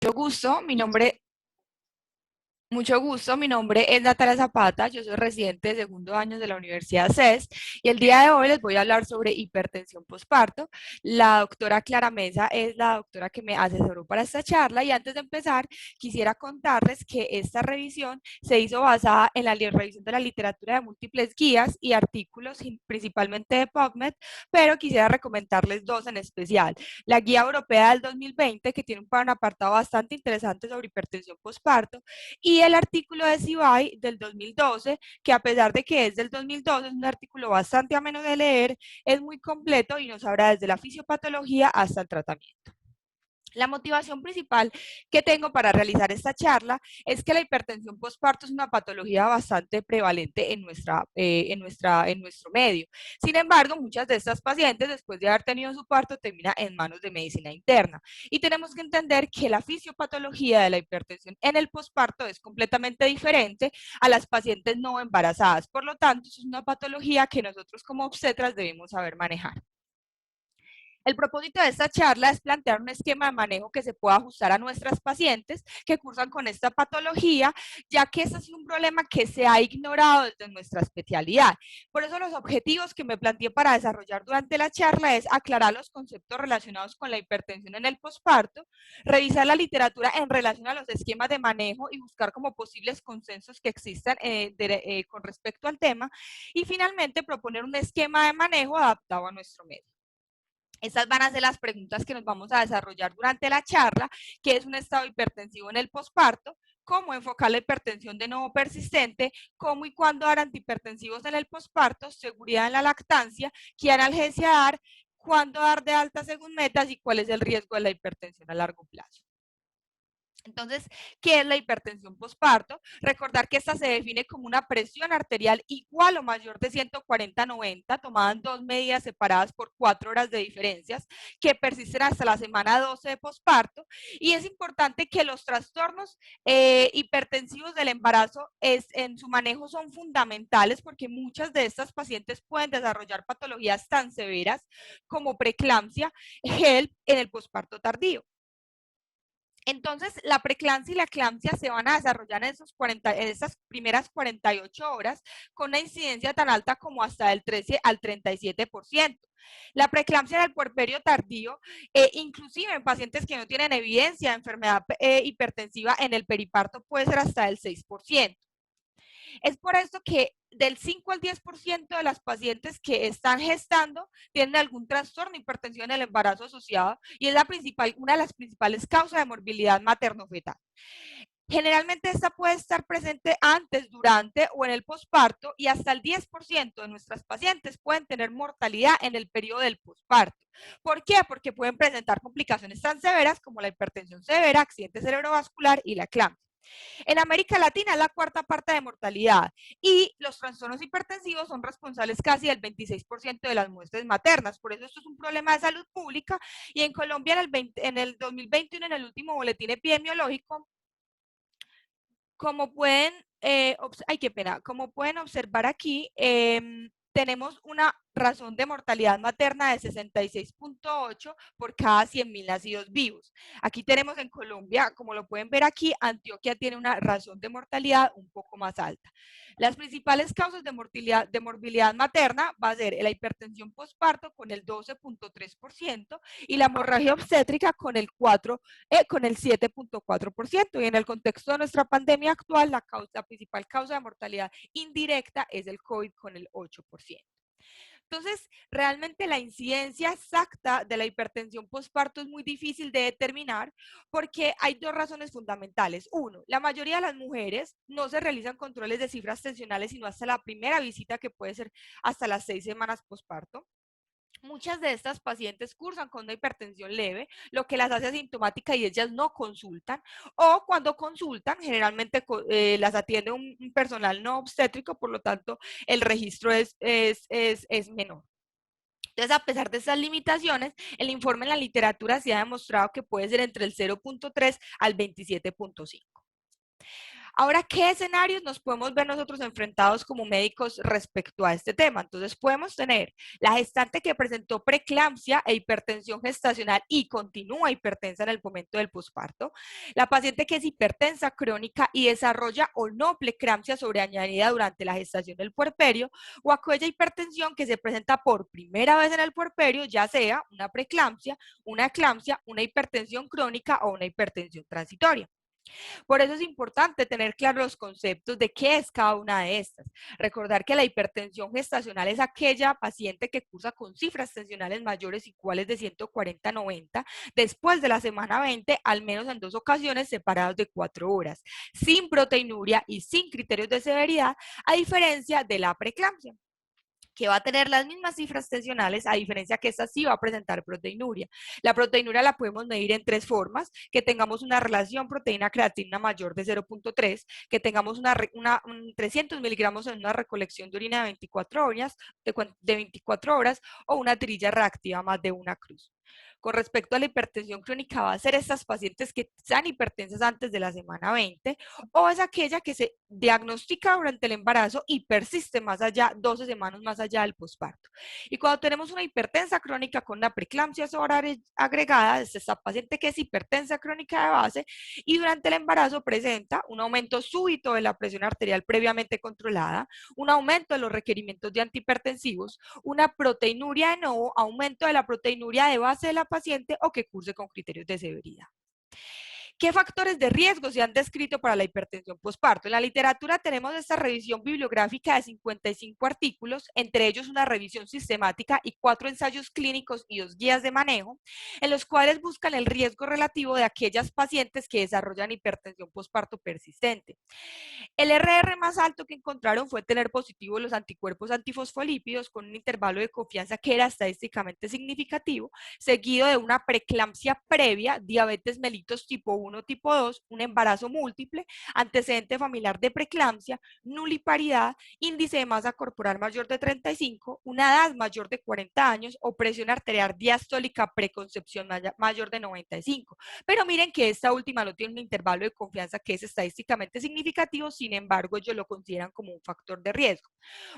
Mucho gusto, mucho gusto, mi nombre es Natalia Zapata, yo soy residente de segundo año de la Universidad CES y el día de hoy les voy a hablar sobre hipertensión postparto. La doctora Clara Mesa es la doctora que me asesoró para esta charla y antes de empezar quisiera contarles que esta revisión se hizo basada en la revisión de la literatura de múltiples guías y artículos, principalmente de PubMed, pero quisiera recomendarles dos en especial. La guía europea del 2020, que tiene un apartado bastante interesante sobre hipertensión postparto, y el artículo de CIBAI del 2012, que a pesar de que es del 2012, es un artículo bastante ameno de leer, es muy completo y nos habla desde la fisiopatología hasta el tratamiento. La motivación principal que tengo para realizar esta charla es que la hipertensión postparto es una patología bastante prevalente en nuestro medio. Sin embargo, muchas de estas pacientes, después de haber tenido su parto, termina en manos de medicina interna. Y tenemos que entender que la fisiopatología de la hipertensión en el postparto es completamente diferente a las pacientes no embarazadas. Por lo tanto, es una patología que nosotros como obstetras debemos saber manejar. El propósito de esta charla es plantear un esquema de manejo que se pueda ajustar a nuestras pacientes que cursan con esta patología, ya que este es un problema que se ha ignorado desde nuestra especialidad. Por eso los objetivos que me planteé para desarrollar durante la charla es aclarar los conceptos relacionados con la hipertensión en el posparto, revisar la literatura en relación a los esquemas de manejo y buscar como posibles consensos que existan con respecto al tema, y finalmente proponer un esquema de manejo adaptado a nuestro medio. Estas van a ser las preguntas que nos vamos a desarrollar durante la charla: ¿qué es un estado hipertensivo en el posparto? ¿Cómo enfocar la hipertensión de nuevo persistente? ¿Cómo y cuándo dar antihipertensivos en el posparto? ¿Seguridad en la lactancia? ¿Qué analgesia dar? ¿Cuándo dar de alta según metas? ¿Y cuál es el riesgo de la hipertensión a largo plazo? Entonces, ¿qué es la hipertensión postparto? Recordar que esta se define como una presión arterial igual o mayor de 140/90, tomada en dos medidas separadas por 4 horas de diferencias, que persisten hasta la semana 12 de postparto. Y es importante que los trastornos hipertensivos del embarazo en su manejo son fundamentales, porque muchas de estas pacientes pueden desarrollar patologías tan severas como preeclampsia, HELP en el postparto tardío. Entonces, la preeclampsia y la eclampsia se van a desarrollar en esas primeras 48 horas con una incidencia tan alta como hasta del 13 al 37%. La preeclampsia en el puerperio tardío, inclusive en pacientes que no tienen evidencia de enfermedad hipertensiva en el periparto, puede ser hasta el 6%. Es por esto que del 5 al 10% de las pacientes que están gestando tienen algún trastorno de hipertensión en el embarazo asociado, y es una de las principales causas de morbilidad materno-fetal. Generalmente esta puede estar presente antes, durante o en el posparto, y hasta el 10% de nuestras pacientes pueden tener mortalidad en el periodo del posparto. ¿Por qué? Porque pueden presentar complicaciones tan severas como la hipertensión severa, accidente cerebrovascular y la eclampsia. En América Latina es la cuarta parte de mortalidad, y los trastornos hipertensivos son responsables casi del 26% de las muertes maternas. Por eso esto es un problema de salud pública, y en Colombia en el 2021, en el último boletín epidemiológico, como pueden, ay, qué pena, como pueden observar aquí, tenemos una razón de mortalidad materna de 66.8 por cada 100.000 nacidos vivos. Aquí tenemos en Colombia, como lo pueden ver aquí, Antioquia tiene una razón de mortalidad un poco más alta. Las principales causas de morbilidad materna va a ser la hipertensión postparto con el 12.3% y la hemorragia obstétrica con el 7.4%. Y en el contexto de nuestra pandemia actual, la principal causa de mortalidad indirecta es el COVID con el 8%. Entonces, realmente la incidencia exacta de la hipertensión postparto es muy difícil de determinar, porque hay dos razones fundamentales. Uno, la mayoría de las mujeres no se realizan controles de cifras tensionales sino hasta la primera visita, que puede ser hasta las 6 semanas postparto. Muchas de estas pacientes cursan con una hipertensión leve, lo que las hace asintomáticas y ellas no consultan, o cuando consultan, generalmente las atiende un personal no obstétrico, por lo tanto, el registro es menor. Entonces, a pesar de estas limitaciones, el informe en la literatura se ha demostrado que puede ser entre el 0.3 al 27.5. Ahora, ¿qué escenarios nos podemos ver nosotros enfrentados como médicos respecto a este tema? Entonces, podemos tener la gestante que presentó preeclampsia e hipertensión gestacional y continúa hipertensa en el momento del posparto, la paciente que es hipertensa crónica y desarrolla o no preeclampsia sobreañadida durante la gestación del puerperio, o aquella hipertensión que se presenta por primera vez en el puerperio, ya sea una preeclampsia, una eclampsia, una hipertensión crónica o una hipertensión transitoria. Por eso es importante tener claros los conceptos de qué es cada una de estas. Recordar que la hipertensión gestacional es aquella paciente que cursa con cifras tensionales mayores y iguales de 140-90 después de la semana 20, al menos en 2 ocasiones separados de 4 horas, sin proteinuria y sin criterios de severidad, a diferencia de la preeclampsia, que va a tener las mismas cifras tensionales, a diferencia que esta sí va a presentar proteinuria. La proteinuria la podemos medir en 3 formas: que tengamos una relación proteína-creatina mayor de 0.3, que tengamos un 300 miligramos en una recolección de orina de 24 horas, de 24 horas, o una tirilla reactiva más de una cruz. Con respecto a la hipertensión crónica, va a ser estas pacientes que sean hipertensas antes de la semana 20, o es aquella que se diagnostica durante el embarazo y persiste más allá, 12 semanas más allá del posparto. Y cuando tenemos una hipertensa crónica con una preeclampsia agregada, es esta paciente que es hipertensa crónica de base y durante el embarazo presenta un aumento súbito de la presión arterial previamente controlada, un aumento de los requerimientos de antihipertensivos, una proteinuria de nuevo, aumento de la proteinuria de base de la paciente o que curse con criterios de severidad. ¿Qué factores de riesgo se han descrito para la hipertensión posparto? En la literatura tenemos esta revisión bibliográfica de 55 artículos, entre ellos una revisión sistemática y 4 ensayos clínicos y 2 guías de manejo, en los cuales buscan el riesgo relativo de aquellas pacientes que desarrollan hipertensión posparto persistente. El RR más alto que encontraron fue tener positivos los anticuerpos antifosfolípidos con un intervalo de confianza que era estadísticamente significativo, seguido de una preeclampsia previa, diabetes mellitus tipo 1, tipo 2, un embarazo múltiple, antecedente familiar de preeclampsia, nuliparidad, índice de masa corporal mayor de 35, una edad mayor de 40 años o presión arterial diastólica preconcepción mayor de 95. Pero miren que esta última no tiene un intervalo de confianza que es estadísticamente significativo, sin embargo, ellos lo consideran como un factor de riesgo.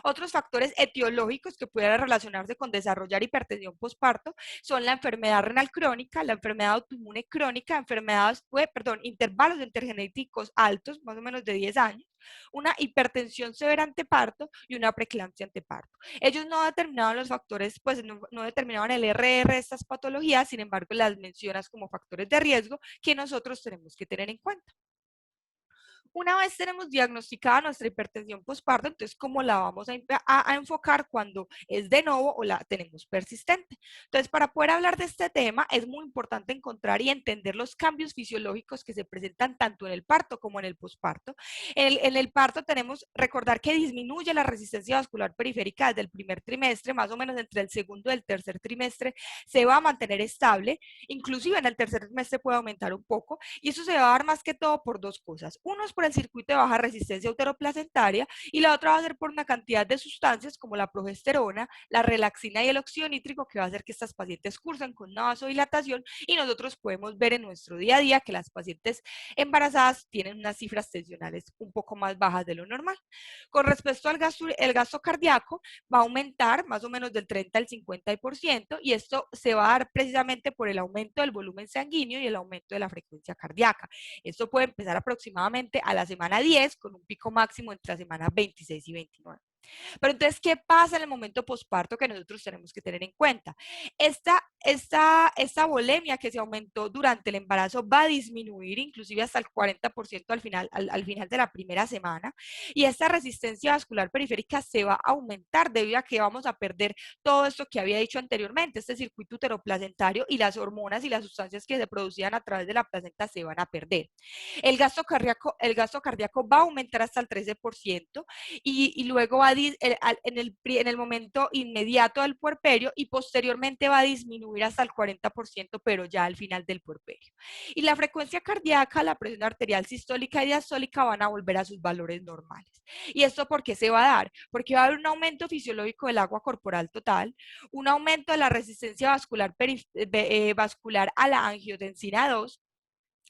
Otros factores etiológicos que pudieran relacionarse con desarrollar hipertensión posparto son la enfermedad renal crónica, la enfermedad autoinmune crónica, intervalos intergenéticos altos, más o menos de 10 años, una hipertensión severa anteparto y una preeclampsia anteparto. Ellos no determinaban los factores, pues no determinaban el RR de estas patologías, sin embargo las mencionas como factores de riesgo que nosotros tenemos que tener en cuenta. Una vez tenemos diagnosticada nuestra hipertensión postparto, entonces, ¿cómo la vamos a enfocar cuando es de nuevo o la tenemos persistente? Entonces, para poder hablar de este tema, es muy importante encontrar y entender los cambios fisiológicos que se presentan tanto en el parto como en el posparto. En el parto tenemos recordar que disminuye la resistencia vascular periférica desde el primer trimestre, más o menos entre el segundo y el tercer trimestre se va a mantener estable, inclusive en el tercer trimestre puede aumentar un poco, y eso se va a dar más que todo por 2 cosas. Uno es por el circuito de baja resistencia uteroplacentaria y la otra va a ser por una cantidad de sustancias como la progesterona, la relaxina y el óxido nítrico, que va a hacer que estas pacientes cursen con una vasodilatación, y nosotros podemos ver en nuestro día a día que las pacientes embarazadas tienen unas cifras tensionales un poco más bajas de lo normal. Con respecto al gasto, el gasto cardíaco va a aumentar más o menos del 30 al 50%, y esto se va a dar precisamente por el aumento del volumen sanguíneo y el aumento de la frecuencia cardíaca. Esto puede empezar aproximadamente a la semana 10 con un pico máximo entre la semana 26 y 29. Pero entonces, ¿qué pasa en el momento posparto que nosotros tenemos que tener en cuenta? Esta volemia que se aumentó durante el embarazo va a disminuir inclusive hasta el 40% al final de la primera semana, y esta resistencia vascular periférica se va a aumentar debido a que vamos a perder todo esto que había dicho anteriormente, este circuito uteroplacentario, y las hormonas y las sustancias que se producían a través de la placenta se van a perder. El gasto cardíaco va a aumentar hasta el 13%, y luego va en el momento inmediato del puerperio, y posteriormente va a disminuir hasta el 40%, pero ya al final del puerperio. Y la frecuencia cardíaca, la presión arterial sistólica y diastólica van a volver a sus valores normales. ¿Y esto por qué se va a dar? Porque va a haber un aumento fisiológico del agua corporal total, un aumento de la resistencia vascular a la angiotensina 2,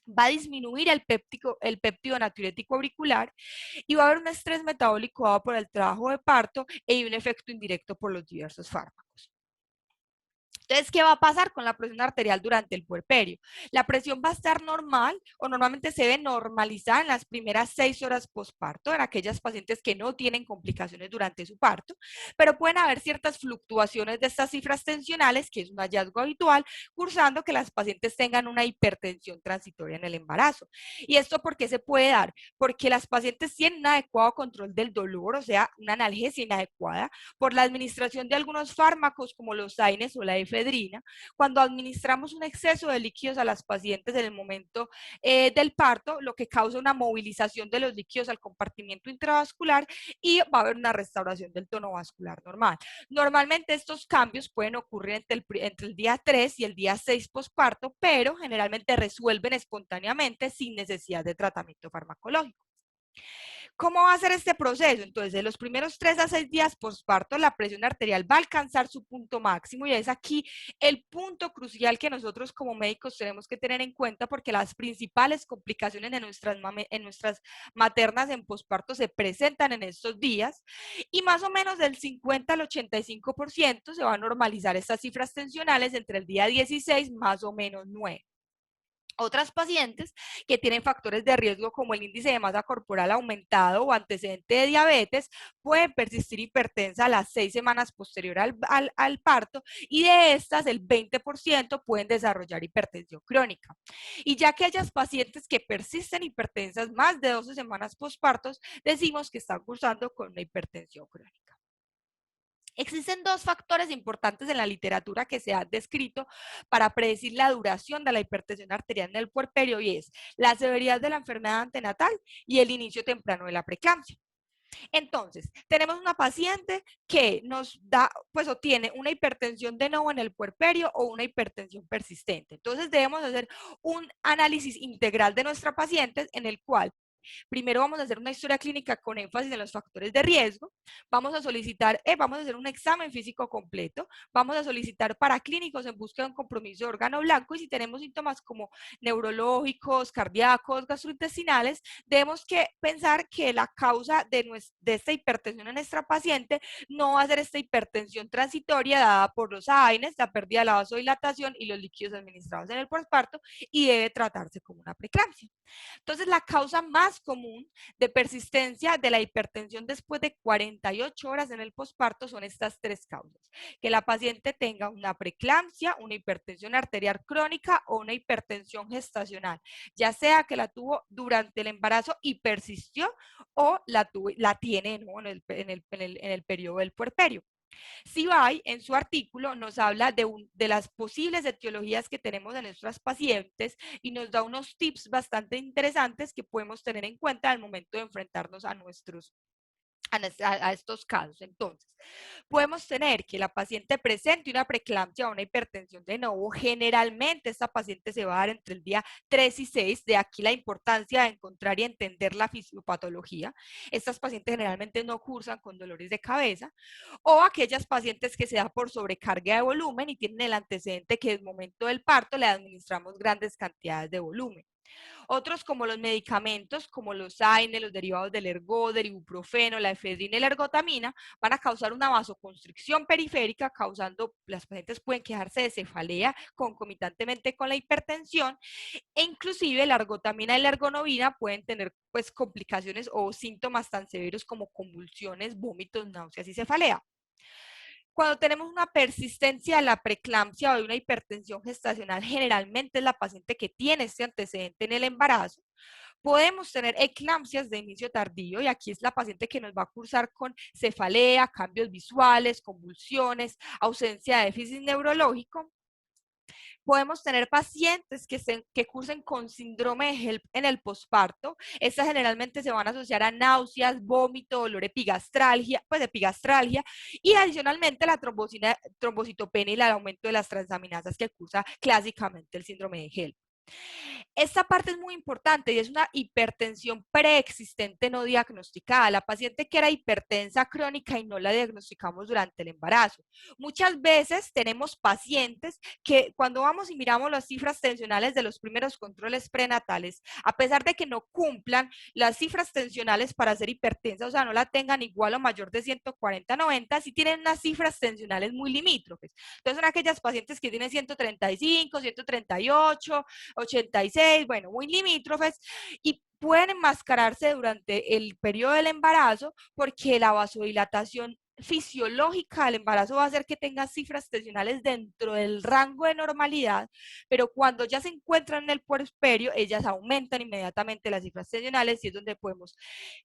va a disminuir el péptido natriurético auricular y va a haber un estrés metabólico dado por el trabajo de parto y un efecto indirecto por los diversos fármacos. Entonces, ¿qué va a pasar con la presión arterial durante el puerperio? La presión va a estar normal o normalmente se ve normalizada en las primeras 6 horas postparto, en aquellas pacientes que no tienen complicaciones durante su parto, pero pueden haber ciertas fluctuaciones de estas cifras tensionales, que es un hallazgo habitual, cursando que las pacientes tengan una hipertensión transitoria en el embarazo. ¿Y esto por qué se puede dar? Porque las pacientes tienen un adecuado control del dolor, o sea, una analgesia inadecuada, por la administración de algunos fármacos como los AINES o la efedrina. Cuando administramos un exceso de líquidos a las pacientes en el momento del parto, lo que causa una movilización de los líquidos al compartimiento intravascular y va a haber una restauración del tono vascular normal. Normalmente estos cambios pueden ocurrir entre el día 3 y el día 6 posparto, pero generalmente resuelven espontáneamente sin necesidad de tratamiento farmacológico. ¿Cómo va a ser este proceso? Entonces, de los primeros 3 a 6 días postparto, la presión arterial va a alcanzar su punto máximo y es aquí el punto crucial que nosotros como médicos tenemos que tener en cuenta porque las principales complicaciones en nuestras maternas en postparto se presentan en estos días y más o menos del 50 al 85% se va a normalizar estas cifras tensionales entre el día 16 más o menos 9. Otras pacientes que tienen factores de riesgo como el índice de masa corporal aumentado o antecedente de diabetes pueden persistir hipertensa a las 6 semanas posterior al parto y de estas el 20% pueden desarrollar hipertensión crónica. Y ya que aquellas pacientes que persisten hipertensas más de 12 semanas postpartos, decimos que están cursando con una hipertensión crónica. Existen dos factores importantes en la literatura que se han descrito para predecir la duración de la hipertensión arterial en el puerperio y es la severidad de la enfermedad antenatal y el inicio temprano de la preeclampsia. Entonces, tenemos una paciente que nos da, pues, o tiene una hipertensión de nuevo en el puerperio o una hipertensión persistente. Entonces, debemos hacer un análisis integral de nuestra paciente en el cual primero vamos a hacer una historia clínica con énfasis en los factores de riesgo, vamos a solicitar, vamos a hacer un examen físico completo, vamos a solicitar para clínicos en búsqueda de un compromiso de órgano blanco y si tenemos síntomas como neurológicos, cardíacos, gastrointestinales, debemos que pensar que la causa de esta hipertensión en nuestra paciente no va a ser esta hipertensión transitoria dada por los AINES, la pérdida de la vasodilatación y los líquidos administrados en el postparto y debe tratarse como una preeclampsia. Entonces, la causa más común de persistencia de la hipertensión después de 48 horas en el posparto son estas tres causas. Que la paciente tenga una preeclampsia, una hipertensión arterial crónica o una hipertensión gestacional, ya sea que la tuvo durante el embarazo y persistió o la tiene, ¿no?, en el periodo del puerperio. Sibay, en su artículo, nos habla de las posibles etiologías que tenemos en nuestras pacientes y nos da unos tips bastante interesantes que podemos tener en cuenta al momento de enfrentarnos a estos casos. Entonces, podemos tener que la paciente presente una preeclampsia o una hipertensión de nuevo. Generalmente esta paciente se va a dar entre el día 3 y 6, de aquí la importancia de encontrar y entender la fisiopatología. Estas pacientes generalmente no cursan con dolores de cabeza o aquellas pacientes que se da por sobrecarga de volumen y tienen el antecedente que en el momento del parto le administramos grandes cantidades de volumen. Otros como los medicamentos, como los AINE, los derivados del ergoder, ibuprofeno, la efedrina y la ergotamina, van a causar una vasoconstricción periférica, causando, las pacientes pueden quejarse de cefalea concomitantemente con la hipertensión, e inclusive la ergotamina y la ergonovina pueden tener pues complicaciones o síntomas tan severos como convulsiones, vómitos, náuseas y cefalea. Cuando tenemos una persistencia de la preeclampsia o de una hipertensión gestacional, generalmente es la paciente que tiene este antecedente en el embarazo. Podemos tener eclampsias de inicio tardío y aquí es la paciente que nos va a cursar con cefalea, cambios visuales, convulsiones, ausencia de déficit neurológico. Podemos tener pacientes que cursen con síndrome de HELP en el posparto. Estas generalmente se van a asociar a náuseas, vómito, dolor epigastralgia, y adicionalmente la trombocitopenia y el aumento de las transaminasas que cursa clásicamente el síndrome de HELP. Esta parte es muy importante y es una hipertensión preexistente no diagnosticada. La paciente que era hipertensa crónica y no la diagnosticamos durante el embarazo. Muchas veces tenemos pacientes que cuando vamos y miramos las cifras tensionales de los primeros controles prenatales, a pesar de que no cumplan las cifras tensionales para ser hipertensa, o sea, no la tengan igual o mayor de 140-90, sí tienen unas cifras tensionales muy limítrofes. Entonces son aquellas pacientes que tienen 135, 138, 86, bueno, muy limítrofes, y pueden enmascararse durante el periodo del embarazo porque la vasodilatación fisiológica del embarazo va a hacer que tenga cifras tensionales dentro del rango de normalidad, pero cuando ya se encuentran en el puerperio, ellas aumentan inmediatamente las cifras tensionales y es donde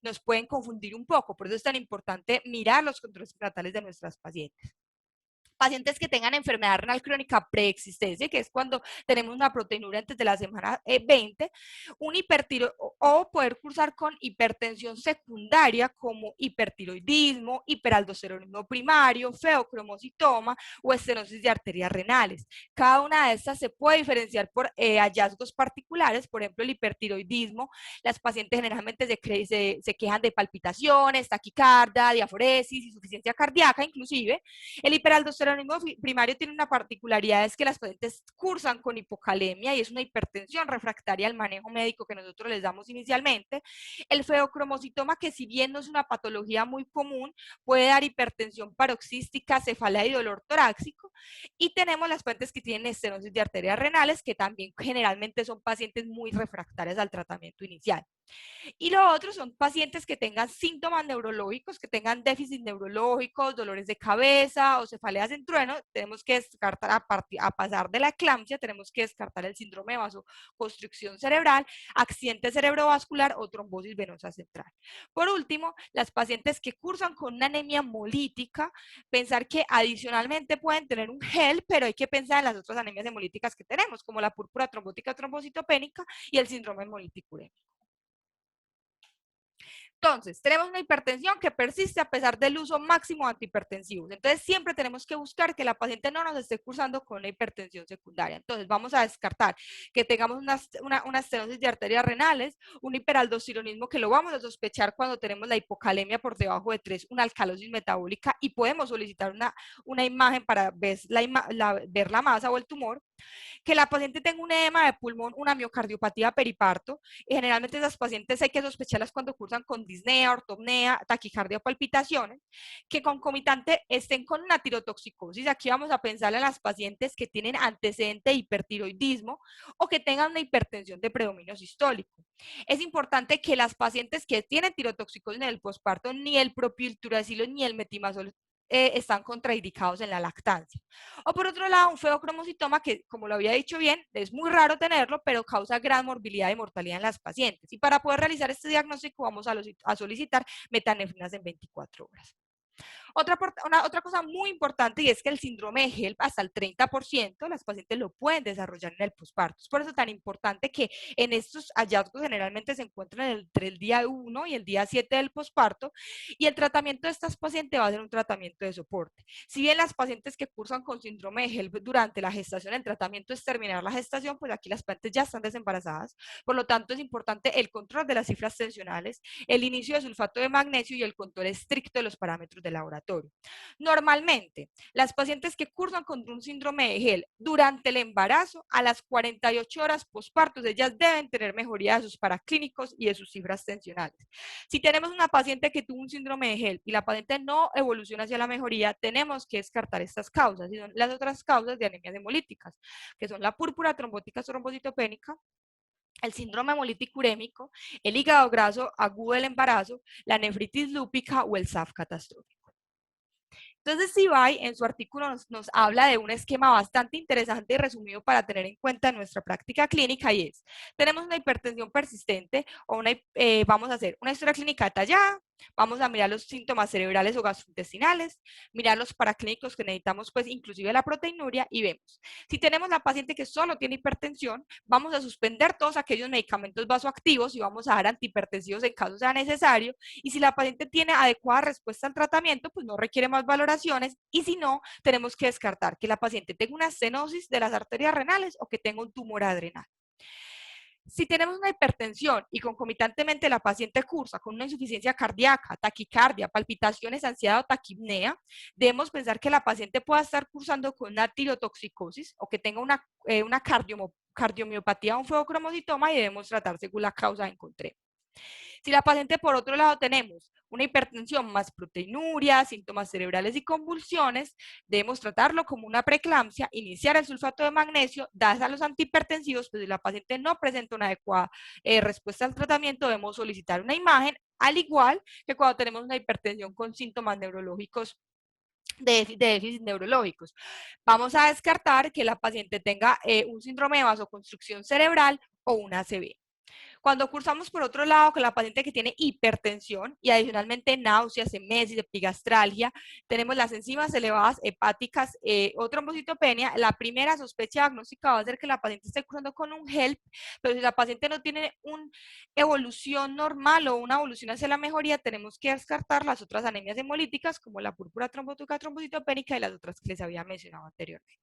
nos pueden confundir un poco. Por eso es tan importante mirar los controles prenatales de nuestras pacientes. Pacientes que tengan enfermedad renal crónica preexistente, que es cuando tenemos una proteinuria antes de la semana 20, un hipertiro o poder cursar con hipertensión secundaria como hipertiroidismo, hiperaldosteronismo primario, feocromocitoma o estenosis de arterias renales. Cada una de estas se puede diferenciar por hallazgos particulares, por ejemplo, el hipertiroidismo, las pacientes generalmente se quejan de palpitaciones, taquicardia, diaforesis, insuficiencia cardíaca inclusive. El hiperaldosteronismo primario tiene una particularidad, es que las pacientes cursan con hipocalemia y es una hipertensión refractaria al manejo médico que nosotros les damos inicialmente. El feocromocitoma, que si bien no es una patología muy común, puede dar hipertensión paroxística, cefalea y dolor torácico. Y tenemos las pacientes que tienen estenosis de arterias renales, que también generalmente son pacientes muy refractarias al tratamiento inicial. Y lo otro son pacientes que tengan síntomas neurológicos, que tengan déficit neurológicos, dolores de cabeza o cefaleas en trueno. Tenemos que descartar, a pasar de la eclampsia, tenemos que descartar el síndrome de vasoconstricción cerebral, accidente cerebrovascular o trombosis venosa central. Por último, las pacientes que cursan con una anemia hemolítica, pensar que adicionalmente pueden tener un gel, pero hay que pensar en las otras anemias hemolíticas que tenemos, como la púrpura trombótica trombocitopénica y el síndrome hemolítico urémico. Entonces, tenemos una hipertensión que persiste a pesar del uso máximo de antihipertensivos. Entonces, siempre tenemos que buscar que la paciente no nos esté cursando con una hipertensión secundaria. Entonces, vamos a descartar que tengamos una estenosis de arterias renales, un hiperaldosteronismo que lo vamos a sospechar cuando tenemos la hipocalemia por debajo de 3, una alcalosis metabólica y podemos solicitar una imagen para ver ver la masa o el tumor, que la paciente tenga un edema de pulmón, una miocardiopatía periparto, y generalmente esas pacientes hay que sospecharlas cuando cursan con disnea, ortopnea, taquicardia o palpitaciones, que concomitante estén con una tirotoxicosis. Aquí vamos a pensar en las pacientes que tienen antecedente de hipertiroidismo o que tengan una hipertensión de predominio sistólico. Es importante que las pacientes que tienen tirotoxicosis en el posparto, ni el propilturacilo ni el metimazol están contraindicados en la lactancia. O por otro lado, un feocromocitoma que, como lo había dicho bien, es muy raro tenerlo, pero causa gran morbilidad y mortalidad en las pacientes. Y para poder realizar este diagnóstico vamos a solicitar metanefrinas en 24 horas. Otra cosa muy importante y es que el síndrome de HELP hasta el 30% las pacientes lo pueden desarrollar en el posparto. Es por eso tan importante que en estos hallazgos generalmente se encuentran entre el día 1 y el día 7 del posparto y el tratamiento de estas pacientes va a ser un tratamiento de soporte. Si bien las pacientes que cursan con síndrome de HELP durante la gestación, el tratamiento es terminar la gestación, pues aquí las pacientes ya están desembarazadas. Por lo tanto, es importante el control de las cifras tensionales, el inicio de sulfato de magnesio y el control estricto de los parámetros de laboratorio. Normalmente, las pacientes que cursan con un síndrome de HEL durante el embarazo, a las 48 horas postpartos, ellas deben tener mejoría de sus paraclínicos y de sus cifras tensionales. Si tenemos una paciente que tuvo un síndrome de HEL y la paciente no evoluciona hacia la mejoría, tenemos que descartar estas causas y son las otras causas de anemias hemolíticas, que son la púrpura trombótica trombocitopénica, el síndrome hemolítico urémico, el hígado graso agudo del embarazo, la nefritis lúpica o el SAF catastrófico. Entonces, Sibay en su artículo nos habla de un esquema bastante interesante y resumido para tener en cuenta en nuestra práctica clínica y es, tenemos una hipertensión persistente o vamos a hacer una historia clínica detallada, vamos a mirar los síntomas cerebrales o gastrointestinales, mirar los paraclínicos que necesitamos, pues inclusive la proteinuria y vemos. Si tenemos la paciente que solo tiene hipertensión, vamos a suspender todos aquellos medicamentos vasoactivos y vamos a dar antihipertensivos en caso sea necesario. Y si la paciente tiene adecuada respuesta al tratamiento, pues no requiere más valoraciones. Y si no, tenemos que descartar que la paciente tenga una estenosis de las arterias renales o que tenga un tumor adrenal. Si tenemos una hipertensión y concomitantemente la paciente cursa con una insuficiencia cardíaca, taquicardia, palpitaciones, ansiedad o taquipnea, debemos pensar que la paciente pueda estar cursando con una tirotoxicosis o que tenga una cardiomiopatía o un feocromocitoma y debemos tratar según la causa encontremos. Si la paciente, por otro lado, tenemos una hipertensión más proteinuria, síntomas cerebrales y convulsiones, debemos tratarlo como una preeclampsia, iniciar el sulfato de magnesio, dadas a los antihipertensivos, pero si la paciente no presenta una adecuada respuesta al tratamiento, debemos solicitar una imagen, al igual que cuando tenemos una hipertensión con síntomas neurológicos de déficits neurológicos. Vamos a descartar que la paciente tenga un síndrome de vasoconstricción cerebral o una ACV. Cuando cursamos por otro lado con la paciente que tiene hipertensión y adicionalmente náuseas, emesis, epigastralgia, tenemos las enzimas elevadas hepáticas o trombocitopenia, la primera sospecha diagnóstica va a ser que la paciente esté cursando con un HELP, pero si la paciente no tiene una evolución normal o una evolución hacia la mejoría, tenemos que descartar las otras anemias hemolíticas como la púrpura trombótica trombocitopénica y las otras que les había mencionado anteriormente.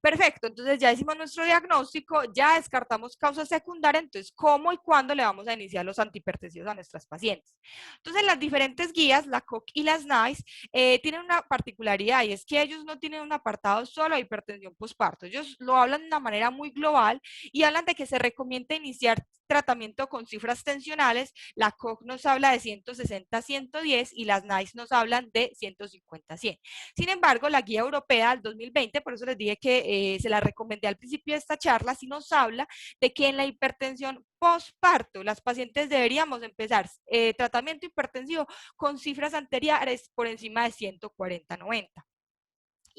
Perfecto, entonces ya hicimos nuestro diagnóstico, ya descartamos causas secundarias, entonces cómo y cuándo le vamos a iniciar los antihipertensivos a nuestras pacientes. Entonces las diferentes guías, la COC y las NICE, tienen una particularidad y es que ellos no tienen un apartado solo de hipertensión postparto, ellos lo hablan de una manera muy global y hablan de que se recomienda iniciar tratamiento con cifras tensionales, la COC nos habla de 160 a 110 y las NICE nos hablan de 150 a 100. Sin embargo, la guía europea del 2020, por eso les dije que se la recomendé al principio de esta charla, sí nos habla de que en la hipertensión postparto, las pacientes deberíamos empezar tratamiento hipertensivo con cifras anteriores por encima de 140-90.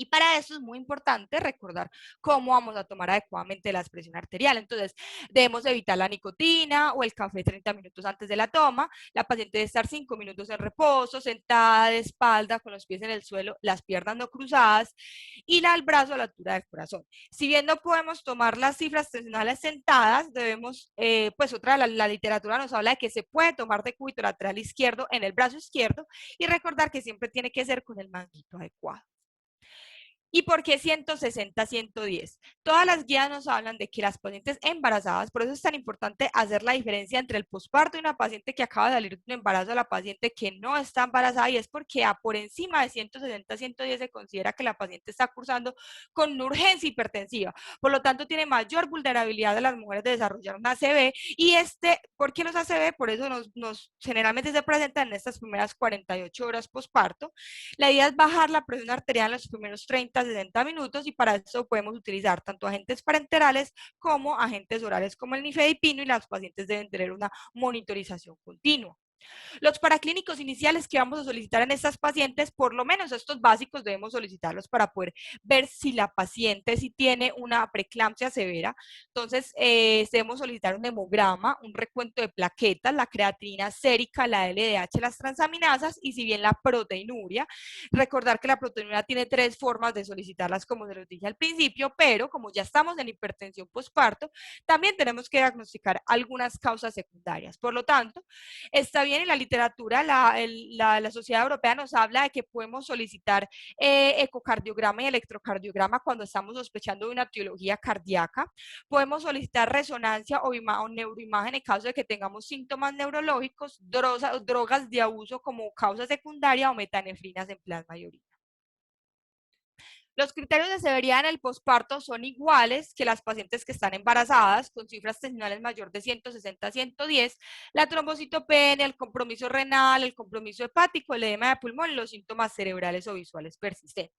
Y para eso es muy importante recordar cómo vamos a tomar adecuadamente la presión arterial. Entonces, debemos evitar la nicotina o el café 30 minutos antes de la toma. La paciente debe estar 5 minutos en reposo, sentada de espalda, con los pies en el suelo, las piernas no cruzadas y el brazo a la altura del corazón. Si bien no podemos tomar las cifras tensionales sentadas, debemos, pues otra, la literatura nos habla de que se puede tomar de cúbito lateral izquierdo en el brazo izquierdo y recordar que siempre tiene que ser con el manguito adecuado. ¿Y por qué 160, 110? Todas las guías nos hablan de que las pacientes embarazadas, por eso es tan importante hacer la diferencia entre el posparto y una paciente que acaba de salir de un embarazo a la paciente que no está embarazada, y es porque por encima de 160, 110 se considera que la paciente está cursando con una urgencia hipertensiva. Por lo tanto, tiene mayor vulnerabilidad de las mujeres de desarrollar una ACV y ¿por qué los ACV? Por eso generalmente se presentan en estas primeras 48 horas posparto. La idea es bajar la presión arterial en los primeros 30 a 60 minutos y para eso podemos utilizar tanto agentes parenterales como agentes orales como el nifedipino y las pacientes deben tener una monitorización continua. Los paraclínicos iniciales que vamos a solicitar en estas pacientes, por lo menos estos básicos debemos solicitarlos para poder ver si la paciente sí tiene una preeclampsia severa. Entonces, debemos solicitar un hemograma, un recuento de plaquetas, la creatinina sérica, la LDH, las transaminasas y si bien la proteinuria. Recordar que la proteinuria tiene 3 formas de solicitarlas, como se los dije al principio, pero como ya estamos en hipertensión postparto, también tenemos que diagnosticar algunas causas secundarias. Por lo tanto, está bien en la literatura, la Sociedad Europea nos habla de que podemos solicitar ecocardiograma y electrocardiograma cuando estamos sospechando de una etiología cardíaca. Podemos solicitar resonancia o neuroimagen en caso de que tengamos síntomas neurológicos, drogas de abuso como causa secundaria o metanefrinas en plasma y orina. Los criterios de severidad en el posparto son iguales que las pacientes que están embarazadas, con cifras tensionales mayor de 160 a 110, la trombocitopenia, el compromiso renal, el compromiso hepático, el edema de pulmón y los síntomas cerebrales o visuales persistentes.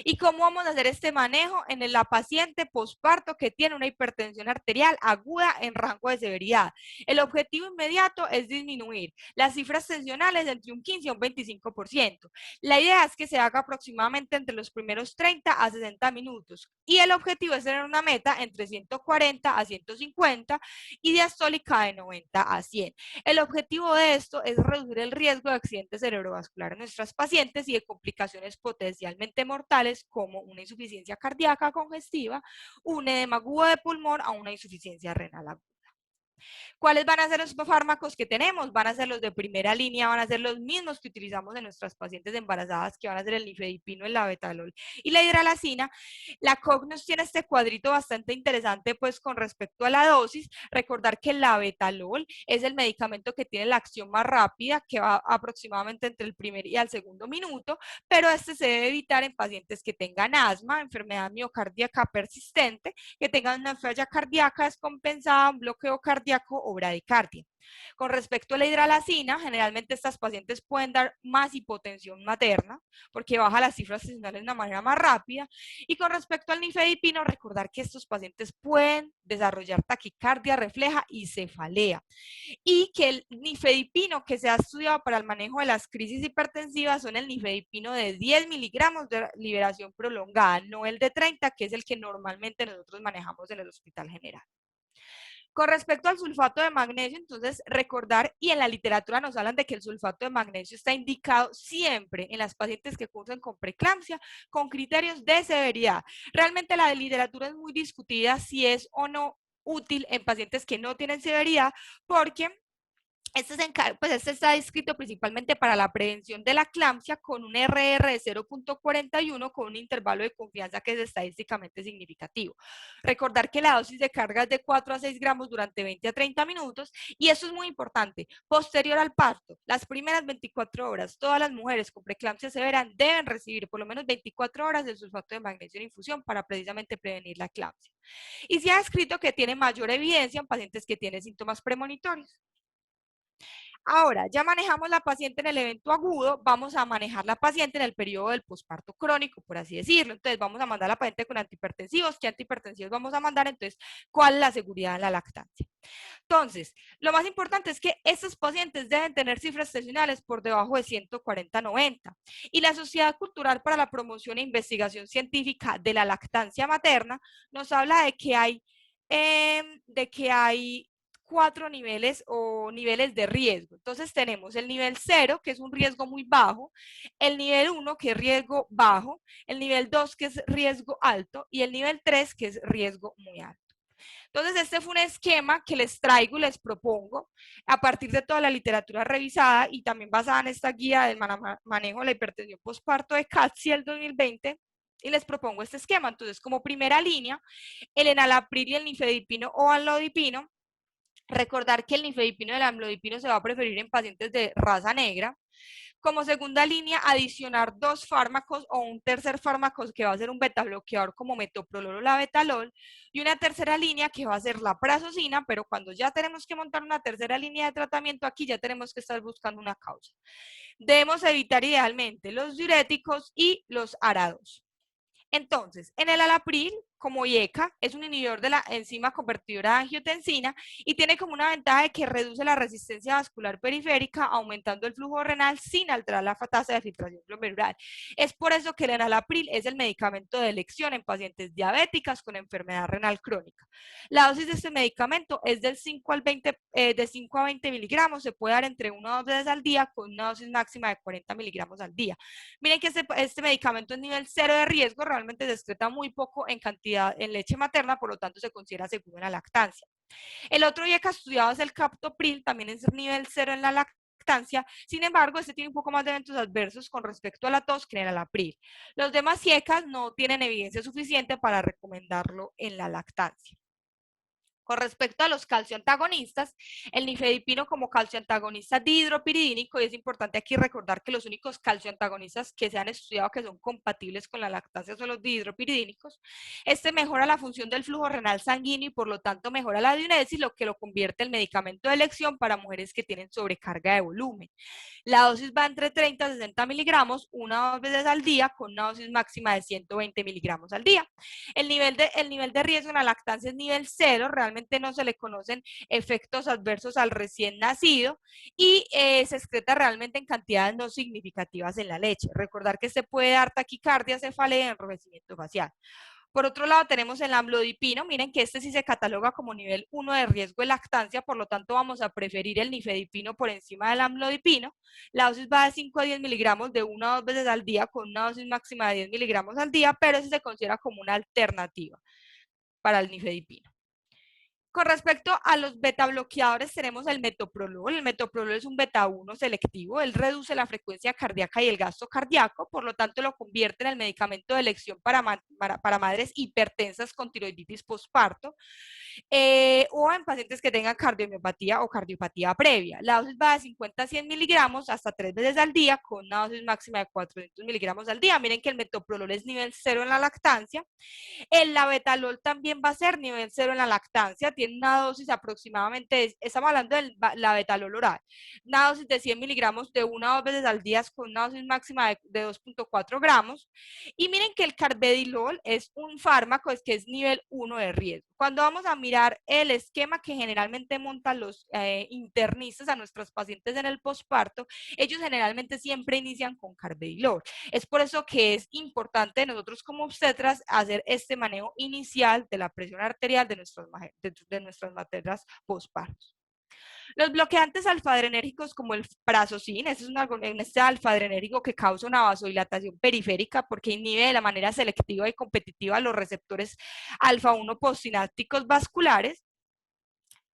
¿Y cómo vamos a hacer este manejo en la paciente posparto que tiene una hipertensión arterial aguda en rango de severidad? El objetivo inmediato es disminuir las cifras tensionales entre un 15 y un 25%. La idea es que se haga aproximadamente entre los primeros 30 a 60 minutos y el objetivo es tener una meta entre 140 a 150 y diastólica de 90 a 100. El objetivo de esto es reducir el riesgo de accidente cerebrovascular en nuestras pacientes y de complicaciones potencialmente mortales como una insuficiencia cardíaca congestiva, un edema agudo de pulmón o una insuficiencia renal aguda. ¿Cuáles van a ser los fármacos que tenemos? Van a ser los de primera línea, van a ser los mismos que utilizamos en nuestras pacientes embarazadas, que van a ser el nifedipino, el labetalol y la hidralazina. La COG nos tiene este cuadrito bastante interesante, pues con respecto a la dosis. Recordar que el labetalol es el medicamento que tiene la acción más rápida, que va aproximadamente entre el primer y el segundo minuto, pero este se debe evitar en pacientes que tengan asma, enfermedad miocardíaca persistente, que tengan una falla cardíaca descompensada, un bloqueo cardíaco o bradicardia. Con respecto a la hidralazina, generalmente estas pacientes pueden dar más hipotensión materna porque baja las cifras estacionales de una manera más rápida. Y con respecto al nifedipino, recordar que estos pacientes pueden desarrollar taquicardia refleja y cefalea. Y que el nifedipino que se ha estudiado para el manejo de las crisis hipertensivas son el nifedipino de 10 miligramos de liberación prolongada, no el de 30, que es el que normalmente nosotros manejamos en el Hospital General. Con respecto al sulfato de magnesio, entonces recordar, y en la literatura nos hablan de que el sulfato de magnesio está indicado siempre en las pacientes que cursan con preeclampsia con criterios de severidad. Realmente la literatura es muy discutida si es o no útil en pacientes que no tienen severidad, porque este está descrito principalmente para la prevención de la eclampsia con un RR de 0.41 con un intervalo de confianza que es estadísticamente significativo. Recordar que la dosis de carga es de 4 a 6 gramos durante 20 a 30 minutos y eso es muy importante. Posterior al parto, las primeras 24 horas, todas las mujeres con preeclampsia severa deben recibir por lo menos 24 horas de sulfato de magnesio en infusión para precisamente prevenir la eclampsia. Y se ha descrito que tiene mayor evidencia en pacientes que tienen síntomas premonitorios. Ahora, ya manejamos la paciente en el evento agudo, vamos a manejar la paciente en el periodo del posparto crónico, por así decirlo. Entonces, vamos a mandar a la paciente con antihipertensivos. ¿Qué antihipertensivos vamos a mandar? Entonces, ¿cuál es la seguridad en la lactancia? Entonces, lo más importante es que estos pacientes deben tener cifras estacionales por debajo de 140-90. Y la Sociedad Cultural para la Promoción e Investigación Científica de la Lactancia Materna nos habla de que hay 4 niveles o niveles de riesgo. Entonces tenemos el nivel 0, que es un riesgo muy bajo, el nivel 1, que es riesgo bajo, el nivel 2, que es riesgo alto, y el nivel 3, que es riesgo muy alto. Entonces, este fue un esquema que les traigo y les propongo a partir de toda la literatura revisada y también basada en esta guía del manejo de la hipertensión postparto de CATSI del 2020, y les propongo este esquema. Entonces, como primera línea, el enalapril y el nifedipino o amlodipino. Recordar que el nifedipino y el amlodipino se va a preferir en pacientes de raza negra. Como segunda línea, adicionar 2 fármacos o un tercer fármaco que va a ser un beta bloqueador como metoprolol o labetalol, y una tercera línea que va a ser la prazosina, pero cuando ya tenemos que montar una tercera línea de tratamiento, aquí ya tenemos que estar buscando una causa. Debemos evitar idealmente los diuréticos y los arados. Entonces, en el alapril, como IECA, es un inhibidor de la enzima convertidora de angiotensina y tiene como una ventaja de que reduce la resistencia vascular periférica, aumentando el flujo renal sin alterar la tasa de filtración glomerular. Es por eso que el enalapril es el medicamento de elección en pacientes diabéticas con enfermedad renal crónica. La dosis de este medicamento es del 5 al 20, de 5 a 20 miligramos, se puede dar entre 1 o 2 veces al día con una dosis máxima de 40 miligramos al día. Miren que este medicamento es nivel 0 de riesgo, realmente se excreta muy poco en cantidad en leche materna, por lo tanto se considera seguro en la lactancia. El otro IECA estudiado es el captopril, también es nivel 0 en la lactancia, sin embargo, este tiene un poco más de eventos adversos con respecto a la tos que en el alapril. Los demás IECAs no tienen evidencia suficiente para recomendarlo en la lactancia. Con respecto a los calcioantagonistas, el nifedipino como calcioantagonista dihidropiridínico, y es importante aquí recordar que los únicos calcioantagonistas que se han estudiado que son compatibles con la lactancia son los dihidropiridínicos. Este mejora la función del flujo renal sanguíneo y por lo tanto mejora la diuresis, lo que lo convierte en medicamento de elección para mujeres que tienen sobrecarga de volumen. La dosis va entre 30 y 60 miligramos, una o dos veces al día, con una dosis máxima de 120 miligramos al día. El nivel de riesgo en la lactancia es nivel 0, realmente no se le conocen efectos adversos al recién nacido y se excreta realmente en cantidades no significativas en la leche. Recordar que se puede dar taquicardia, cefalea y enrojecimiento facial. Por otro lado, tenemos el amlodipino. Miren que este sí se cataloga como nivel 1 de riesgo de lactancia, por lo tanto vamos a preferir el nifedipino por encima del amlodipino. La dosis va de 5 a 10 miligramos de 1 a 2 veces al día con una dosis máxima de 10 miligramos al día, pero ese se considera como una alternativa para el nifedipino. Con respecto a los beta bloqueadores, tenemos el metoprolol. El metoprolol es un beta 1 selectivo. Él reduce la frecuencia cardíaca y el gasto cardíaco, por lo tanto lo convierte en el medicamento de elección para madres hipertensas con tiroiditis postparto o en pacientes que tengan cardiomiopatía o cardiopatía previa. La dosis va de 50 a 100 miligramos hasta 3 veces al día con una dosis máxima de 400 miligramos al día. Miren que el metoprolol es nivel 0 en la lactancia. El labetalol también va a ser nivel 0 en la lactancia, tiene una dosis aproximadamente, estamos hablando del labetalol oral, una dosis de 100 miligramos de 1 a 2 veces al día con una dosis máxima de 2,4 gramos. Y miren que el carvedilol es un fármaco que es nivel 1 de riesgo. Cuando vamos a mirar el esquema que generalmente montan los internistas a nuestros pacientes en el posparto, ellos generalmente siempre inician con carvedilol. Es por eso que es importante nosotros como obstetras hacer este manejo inicial de la presión arterial de nuestras materas postpartos. Los bloqueantes alfa-adrenérgicos como el prazosin, este alfa-adrenérgico que causa una vasodilatación periférica porque inhibe de la manera selectiva y competitiva los receptores alfa-1 postsinápticos vasculares.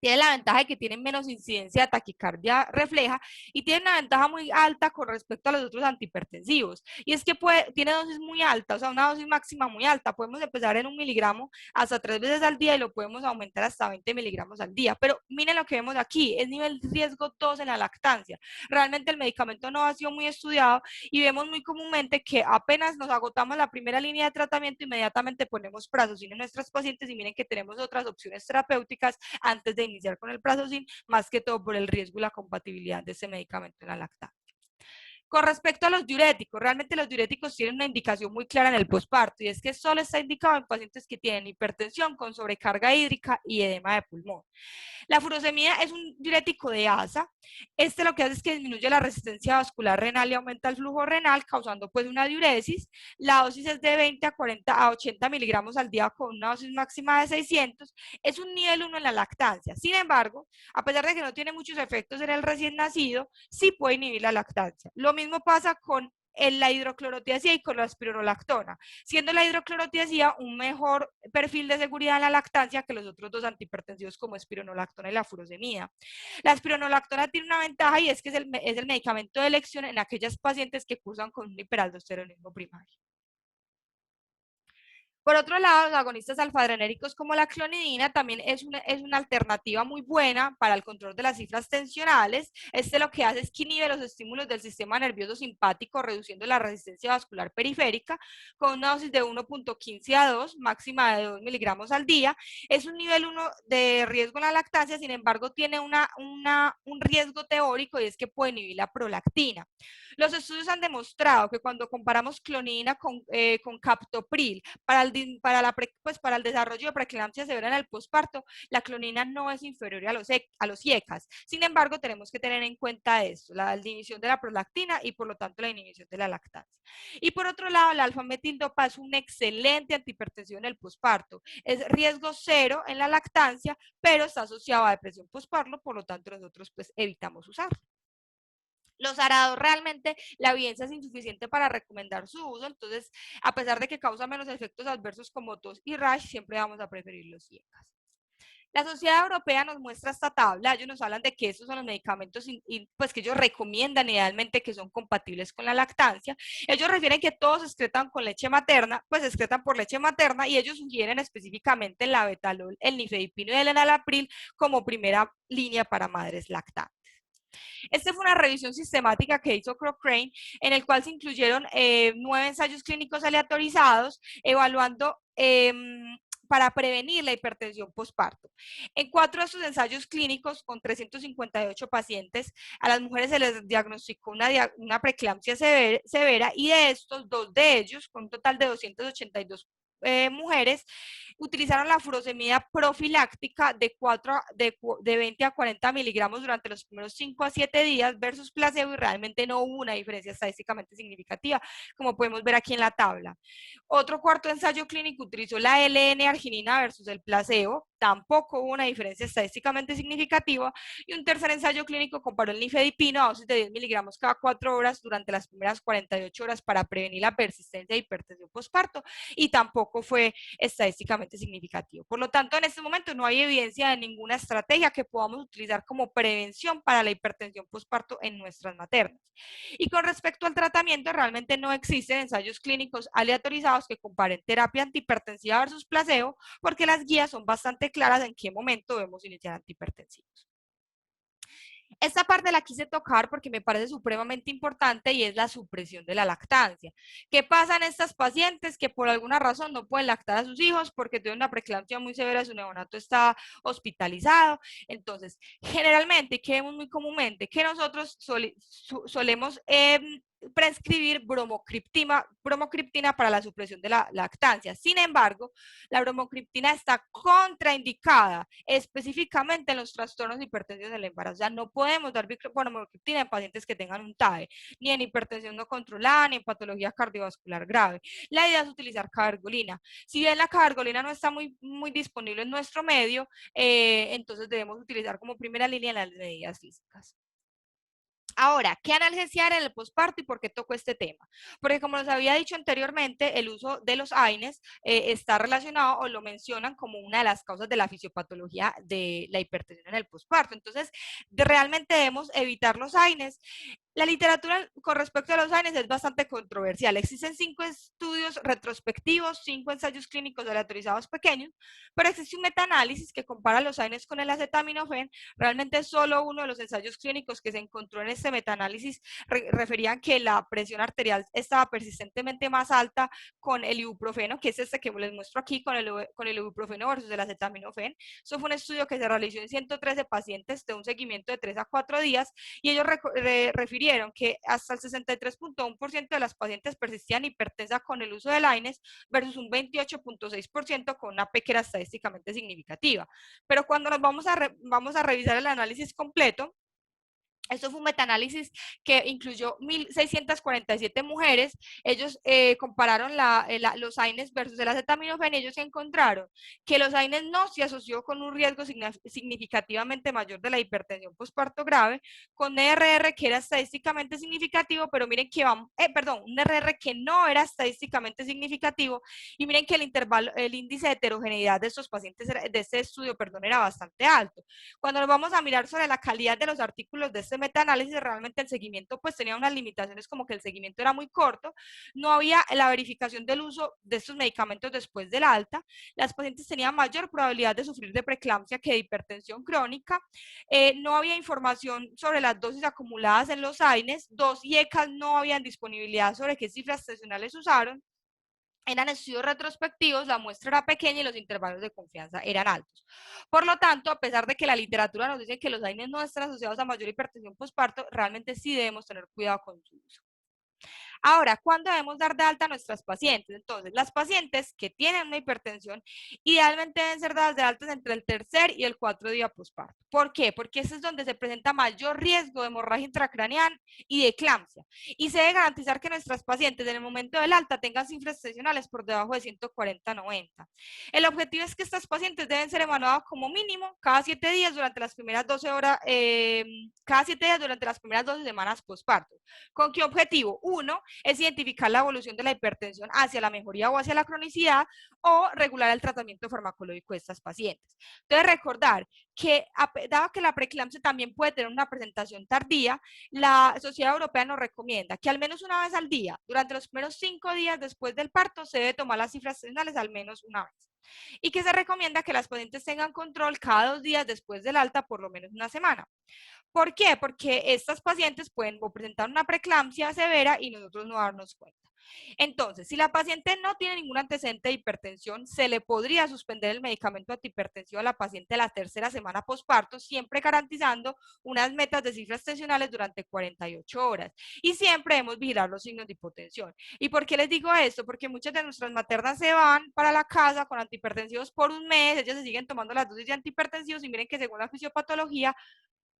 Tiene la ventaja de que tienen menos incidencia de taquicardia refleja y tiene una ventaja muy alta con respecto a los otros antihipertensivos. Y es que tiene dosis muy alta, o sea, una dosis máxima muy alta. Podemos empezar en 1 miligramo hasta 3 veces al día y lo podemos aumentar hasta 20 miligramos al día. Pero miren lo que vemos aquí, es nivel riesgo 2 en la lactancia. Realmente el medicamento no ha sido muy estudiado y vemos muy comúnmente que apenas nos agotamos la primera línea de tratamiento, inmediatamente ponemos prazosin en nuestros pacientes y miren que tenemos otras opciones terapéuticas antes de iniciar con el prazosin, más que todo por el riesgo y la compatibilidad de ese medicamento en la lactancia. Con respecto a los diuréticos, realmente los diuréticos tienen una indicación muy clara en el posparto y es que solo está indicado en pacientes que tienen hipertensión con sobrecarga hídrica y edema de pulmón. La furosemida es un diurético de ASA. Este lo que hace es que disminuye la resistencia vascular renal y aumenta el flujo renal, causando pues una diuresis. La dosis es de 20 a 40 a 80 miligramos al día con una dosis máxima de 600. Es un nivel 1 en la lactancia. Sin embargo, a pesar de que no tiene muchos efectos en el recién nacido, sí puede inhibir la lactancia. Lo mismo pasa con la hidroclorotiazida y con la espironolactona, siendo la hidroclorotiazida un mejor perfil de seguridad en la lactancia que los otros dos antihipertensivos como espironolactona y la furosemida. La espironolactona tiene una ventaja y es que es el medicamento de elección en aquellas pacientes que cursan con un hiperaldosteronismo primario. Por otro lado, los agonistas alfa-adrenérgicos como la clonidina también es una alternativa muy buena para el control de las cifras tensionales. Este lo que hace es que inhibe los estímulos del sistema nervioso simpático, reduciendo la resistencia vascular periférica con una dosis de 1,15 a 2, máxima de 2 miligramos al día. Es un nivel 1 de riesgo en la lactancia, sin embargo, tiene un riesgo teórico y es que puede inhibir la prolactina. Los estudios han demostrado que cuando comparamos clonidina con captopril para el desarrollo de preeclampsia severa en el posparto, la clonidina no es inferior a los IECAS. Sin embargo, tenemos que tener en cuenta esto, la inhibición de la prolactina y por lo tanto la inhibición de la lactancia. Y por otro lado, la alfa-metildopa es un excelente antihipertensivo en el posparto. Es riesgo 0 en la lactancia, pero está asociado a depresión posparto, por lo tanto nosotros pues evitamos usarlo. Los arados realmente la evidencia es insuficiente para recomendar su uso, entonces a pesar de que causa menos efectos adversos como tos y rash, siempre vamos a preferir los IECAS. La Sociedad Europea nos muestra esta tabla, ellos nos hablan de que estos son los medicamentos pues que ellos recomiendan idealmente que son compatibles con la lactancia. Ellos refieren que todos excretan con leche materna, pues excretan por leche materna y ellos sugieren específicamente el labetalol, el nifedipino y el enalapril como primera línea para madres lactantes. Esta fue una revisión sistemática que hizo Cochrane, en el cual se incluyeron 9 ensayos clínicos aleatorizados, evaluando para prevenir la hipertensión postparto. En 4 de estos ensayos clínicos, con 358 pacientes, a las mujeres se les diagnosticó una preeclampsia severa y de estos, 2 de ellos, con un total de 282 mujeres, utilizaron la furosemida profiláctica de 20 a 40 miligramos durante los primeros 5 a 7 días versus placebo y realmente no hubo una diferencia estadísticamente significativa, como podemos ver aquí en la tabla. Otro cuarto ensayo clínico utilizó la L-N-arginina versus el placebo tampoco hubo una diferencia estadísticamente significativa, y un tercer ensayo clínico comparó el nifedipino a dosis de 10 miligramos cada 4 horas durante las primeras 48 horas para prevenir la persistencia de hipertensión postparto, y tampoco fue estadísticamente significativo. Por lo tanto, en este momento no hay evidencia de ninguna estrategia que podamos utilizar como prevención para la hipertensión postparto en nuestras maternas. Y con respecto al tratamiento, realmente no existen ensayos clínicos aleatorizados que comparen terapia antihipertensiva versus placebo, porque las guías son bastante claras en qué momento debemos iniciar antihipertensivos. Esta parte la quise tocar porque me parece supremamente importante, y es la supresión de la lactancia. ¿Qué pasa en estas pacientes que por alguna razón no pueden lactar a sus hijos porque tienen una preeclampsia muy severa, su neonato está hospitalizado? Entonces, generalmente, que vemos muy comúnmente, que nosotros solemos prescribir bromocriptina para la supresión de la lactancia. Sin embargo, la bromocriptina está contraindicada específicamente en los trastornos hipertensivos del embarazo. O sea, no podemos dar bromocriptina en pacientes que tengan un TAE, ni en hipertensión no controlada, ni en patología cardiovascular grave. La idea es utilizar cabergolina. Si bien la cabergolina no está muy disponible en nuestro medio, entonces debemos utilizar como primera línea las medidas físicas. Ahora, ¿qué analgesiar en el posparto y por qué toco este tema? Porque como les había dicho anteriormente, el uso de los AINES está relacionado, o lo mencionan como una de las causas de la fisiopatología de la hipertensión en el posparto. Entonces, realmente debemos evitar los AINES. La literatura con respecto a los AINES es bastante controversial. Existen 5 estudios retrospectivos, 5 ensayos clínicos aleatorizados pequeños, pero existe un metaanálisis que compara los AINES con el acetaminofén. Realmente solo uno de los ensayos clínicos que se encontró en este metaanálisis referían que la presión arterial estaba persistentemente más alta con el ibuprofeno, que es este que les muestro aquí, con el ibuprofeno versus el acetaminofén. Eso fue un estudio que se realizó en 113 pacientes de un seguimiento de 3 a 4 días, y ellos refirieron que hasta el 63.1% de las pacientes persistían hipertensas con el uso del AINES versus un 28.6% con una P que era estadísticamente significativa. Pero cuando nos vamos a revisar el análisis completo, esto fue un metaanálisis que incluyó 1.647 mujeres. Ellos compararon los AINES versus el acetaminofén, y ellos encontraron que los AINES no se asoció con un riesgo significativamente mayor de la hipertensión postparto grave, con RR que era estadísticamente significativo, pero miren que un RR que no era estadísticamente significativo, y miren que el índice de heterogeneidad de estos pacientes, de este estudio, era bastante alto. Cuando nos vamos a mirar sobre la calidad de los artículos de este metaanálisis, realmente el seguimiento pues tenía unas limitaciones, como que el seguimiento era muy corto, no había la verificación del uso de estos medicamentos después del alta, las pacientes tenían mayor probabilidad de sufrir de preeclampsia que de hipertensión crónica, no había información sobre las dosis acumuladas en los AINES, 2 IECAS no habían disponibilidad sobre qué cifras tensionales usaron, eran estudios retrospectivos, la muestra era pequeña y los intervalos de confianza eran altos. Por lo tanto, a pesar de que la literatura nos dice que los AINES no están asociados a mayor hipertensión postparto, realmente sí debemos tener cuidado con su uso. Ahora, ¿cuándo debemos dar de alta a nuestras pacientes? Entonces, las pacientes que tienen una hipertensión idealmente deben ser dadas de alta entre el tercer y el 4 día postparto. ¿Por qué? Porque ese es donde se presenta mayor riesgo de hemorragia intracraneal y de eclampsia. Y se debe garantizar que nuestras pacientes en el momento del alta tengan cifras tensionales por debajo de 140-90. El objetivo es que estas pacientes deben ser evaluadas como mínimo cada 7 días durante las primeras 12 horas, cada 7 días durante las primeras 12 semanas postparto. ¿Con qué objetivo? Uno, es identificar la evolución de la hipertensión hacia la mejoría o hacia la cronicidad, o regular el tratamiento farmacológico de estas pacientes. Entonces, recordar que, dado que la preeclampsia también puede tener una presentación tardía, la Sociedad Europea nos recomienda que al menos una vez al día, durante los primeros 5 días después del parto, se debe tomar las cifras tensionales al menos una vez. Y que se recomienda que las pacientes tengan control cada 2 días después del alta, por lo menos una semana. ¿Por qué? Porque estas pacientes pueden presentar una preeclampsia severa y nosotros no darnos cuenta. Entonces, si la paciente no tiene ningún antecedente de hipertensión, se le podría suspender el medicamento antihipertensivo a la paciente la tercera semana postparto, siempre garantizando unas metas de cifras tensionales durante 48 horas. Y siempre debemos vigilar los signos de hipotensión. ¿Y por qué les digo esto? Porque muchas de nuestras maternas se van para la casa con antihipertensivos por un mes, ellas se siguen tomando las dosis de antihipertensivos, y miren que según la fisiopatología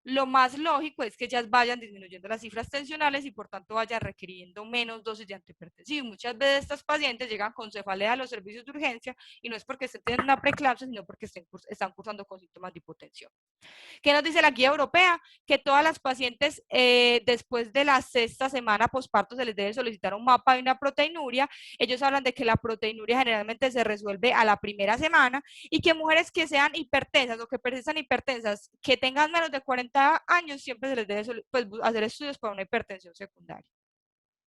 lo más lógico es que ellas vayan disminuyendo las cifras tensionales y por tanto vayan requiriendo menos dosis de antihipertensivo. Muchas veces estas pacientes llegan con cefalea a los servicios de urgencia y no es porque estén teniendo una preeclampsia, sino porque están cursando con síntomas de hipotensión. ¿Qué nos dice la guía europea? Que todas las pacientes después de la sexta semana posparto se les debe solicitar un mapa de una proteinuria. Ellos hablan de que la proteinuria generalmente se resuelve a la primera semana y que mujeres que sean hipertensas o que persistan hipertensas, que tengan menos de 40 años, siempre se les debe pues, hacer estudios para una hipertensión secundaria.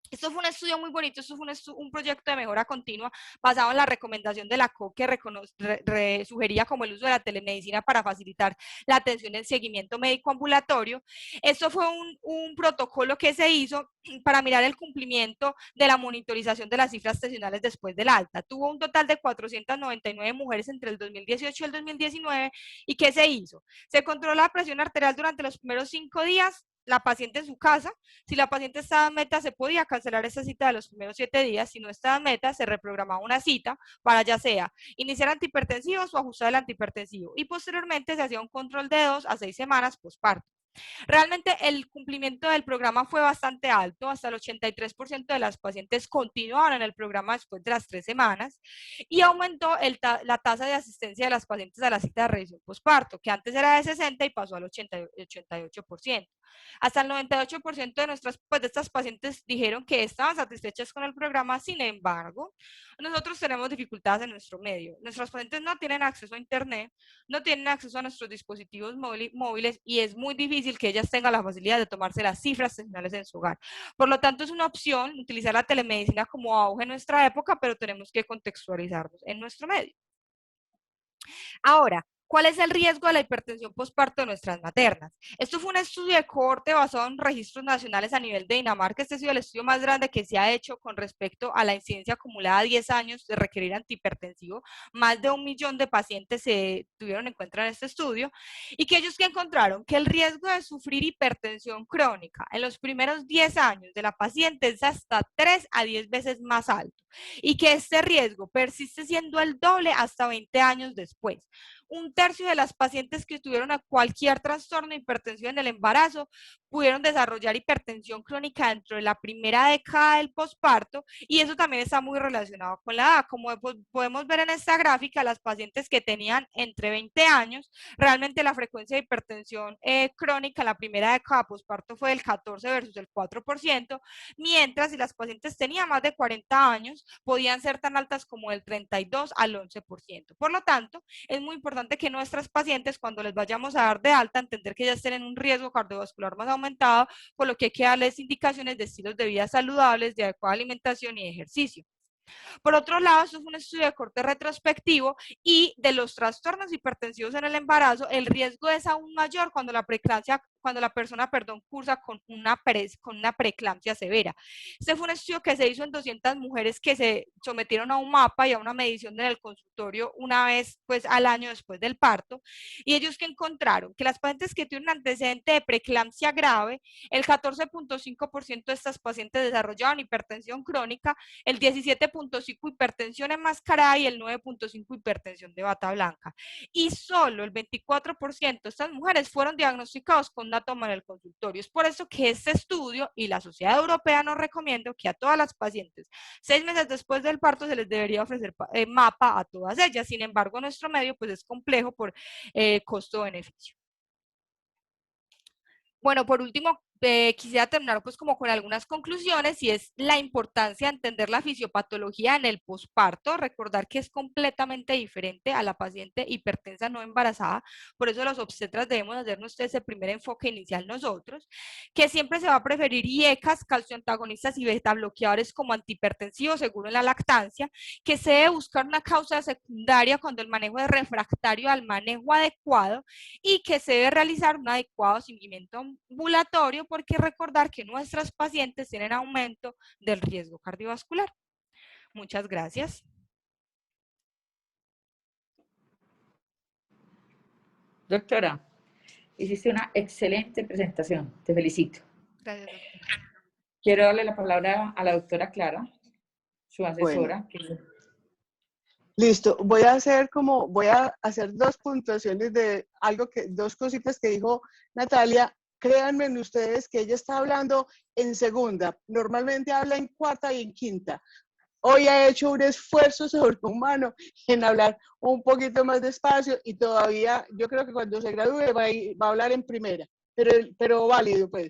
Esto fue un estudio muy bonito, esto fue un proyecto de mejora continua basado en la recomendación de la COE que sugería como el uso de la telemedicina para facilitar la atención en seguimiento médico ambulatorio. Esto fue un protocolo que se hizo para mirar el cumplimiento de la monitorización de las cifras tensionales después del alta. Tuvo un total de 499 mujeres entre el 2018 y el 2019. ¿Y qué se hizo? Se controló la presión arterial durante los primeros 5 días, la paciente en su casa. Si la paciente estaba en meta, se podía cancelar esa cita de los primeros 7 días. Si no estaba en meta, se reprogramaba una cita para ya sea iniciar antihipertensivos o ajustar el antihipertensivo. Y posteriormente se hacía un control de 2 a 6 semanas posparto. Realmente el cumplimiento del programa fue bastante alto, hasta el 83% de las pacientes continuaron en el programa después de las 3 semanas y aumentó la tasa de asistencia de las pacientes a la cita de revisión posparto, que antes era de 60 y pasó al 88%. Hasta el 98% de, de estas pacientes dijeron que estaban satisfechas con el programa. Sin embargo, nosotros tenemos dificultades en nuestro medio. Nuestros pacientes no tienen acceso a internet, no tienen acceso a nuestros dispositivos móviles y es muy difícil que ellas tengan la facilidad de tomarse las cifras tensionales en su hogar. Por lo tanto, es una opción utilizar la telemedicina como auge en nuestra época, pero tenemos que contextualizarnos en nuestro medio. Ahora, ¿cuál es el riesgo de la hipertensión postparto de nuestras maternas? Esto fue un estudio de cohorte basado en registros nacionales a nivel de Dinamarca. Este ha sido el estudio más grande que se ha hecho con respecto a la incidencia acumulada de 10 años de requerir antihipertensivo. Más de 1 millón de pacientes se tuvieron en cuenta en este estudio. Y que ellos que encontraron que el riesgo de sufrir hipertensión crónica en los primeros 10 años de la paciente es hasta 3 a 10 veces más alto. Y que este riesgo persiste siendo el doble hasta 20 años después. 1/3 de las pacientes que tuvieron cualquier trastorno de hipertensión en el embarazo pudieron desarrollar hipertensión crónica dentro de la primera década del posparto y eso también está muy relacionado con la edad. Como podemos ver en esta gráfica, las pacientes que tenían entre 20 años, realmente la frecuencia de hipertensión crónica en la primera década de posparto fue del 14 versus el 4%, mientras si las pacientes tenían más de 40 años, podían ser tan altas como del 32 al 11%. Por lo tanto, es muy importante que nuestras pacientes, cuando les vayamos a dar de alta, entender que ellas tienen un riesgo cardiovascular más aumentado, por lo que hay que darles indicaciones de estilos de vida saludables, de adecuada alimentación y de ejercicio. Por otro lado, esto fue un estudio de corte retrospectivo y de los trastornos hipertensivos en el embarazo, el riesgo es aún mayor cuando la preeclampsia, cuando la persona, cursa con una preeclampsia severa. Este fue un estudio que se hizo en 200 mujeres que se sometieron a un mapa y a una medición en el consultorio una vez pues al año después del parto, y ellos que encontraron que las pacientes que tienen un antecedente de preeclampsia grave, el 14.5% de estas pacientes desarrollaban hipertensión crónica, el 17.5% hipertensión enmascarada y el 9.5% hipertensión de bata blanca. Y solo el 24% de estas mujeres fueron diagnosticados con una toma en el consultorio. Es por eso que este estudio y la Sociedad Europea nos recomienda que a todas las pacientes 6 meses después del parto se les debería ofrecer mapa a todas ellas. Sin embargo, nuestro medio pues es complejo por costo-beneficio. Bueno, por último, quisiera terminar pues como con algunas conclusiones y es la importancia de entender la fisiopatología en el posparto, recordar que es completamente diferente a la paciente hipertensa no embarazada, por eso los obstetras debemos hacernos ese primer enfoque inicial nosotros, que siempre se va a preferir IECAS, calcioantagonistas y beta bloqueadores como antihipertensivos seguro en la lactancia, que se debe buscar una causa secundaria cuando el manejo es refractario al manejo adecuado y que se debe realizar un adecuado seguimiento ambulatorio porque recordar que nuestras pacientes tienen aumento del riesgo cardiovascular. Muchas gracias. Doctora, hiciste una excelente presentación, te felicito. Gracias, doctora. Quiero darle la palabra a la doctora Clara, su asesora. Bueno, Listo, voy a hacer dos puntuaciones de dos cositas que dijo Natalia. Créanme en ustedes que ella está hablando en segunda, normalmente habla en cuarta y en quinta. Hoy ha hecho un esfuerzo sobrehumano en hablar un poquito más despacio y todavía yo creo que cuando se gradúe va a hablar en primera, pero válido pues.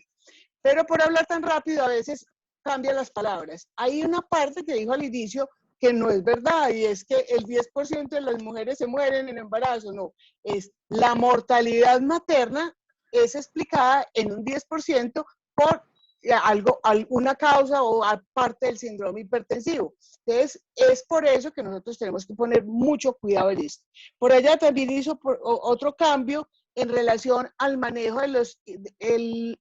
Pero por hablar tan rápido a veces cambia las palabras. Hay una parte que dijo al inicio que no es verdad y es que el 10% de las mujeres se mueren en embarazo, no, es la mortalidad materna es explicada en un 10% por alguna causa o parte del síndrome hipertensivo. Entonces, es por eso que nosotros tenemos que poner mucho cuidado en esto. Por allá también hizo otro cambio en relación al manejo de el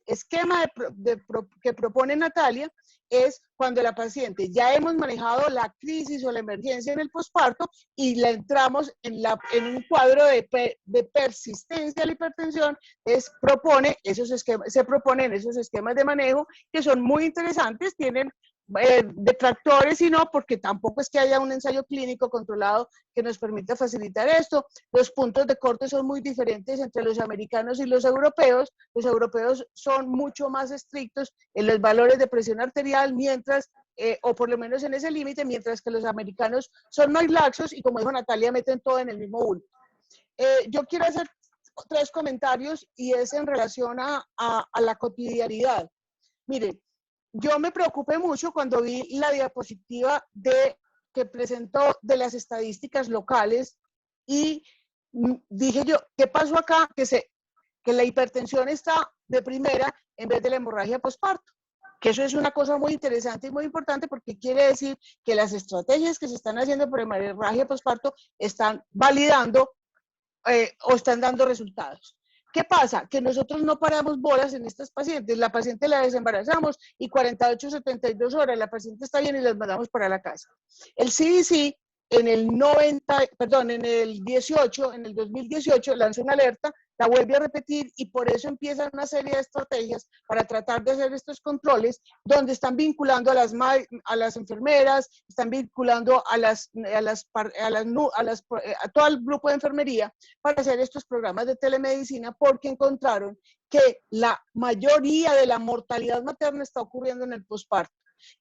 esquema que propone Natalia es cuando la paciente ya hemos manejado la crisis o la emergencia en el posparto y la entramos en un cuadro de persistencia de la hipertensión, se proponen esos esquemas de manejo que son muy interesantes, tienen detractores y no, porque tampoco es que haya un ensayo clínico controlado que nos permita facilitar esto. Los puntos de corte son muy diferentes entre los americanos y los europeos. Los europeos son mucho más estrictos en los valores de presión arterial, mientras, o por lo menos en ese límite, mientras que los americanos son más laxos y, como dijo Natalia, meten todo en el mismo bulto. Yo quiero hacer tres comentarios y es en relación a la cotidianidad. Miren, yo me preocupé mucho cuando vi la diapositiva que presentó de las estadísticas locales y dije yo, ¿qué pasó acá? Que la hipertensión está de primera en vez de la hemorragia postparto. Que eso es una cosa muy interesante y muy importante porque quiere decir que las estrategias que se están haciendo por hemorragia postparto están validando o están dando resultados. ¿Qué pasa? Que nosotros no paramos bolas en estas pacientes. La paciente la desembarazamos y 48, 72 horas la paciente está bien y las mandamos para la casa. El CDC en el 18, en el 2018 lanzó una alerta, la vuelve a repetir y por eso empiezan una serie de estrategias para tratar de hacer estos controles donde están vinculando a las enfermeras, están vinculando a todo el grupo de enfermería para hacer estos programas de telemedicina porque encontraron que la mayoría de la mortalidad materna está ocurriendo en el posparto.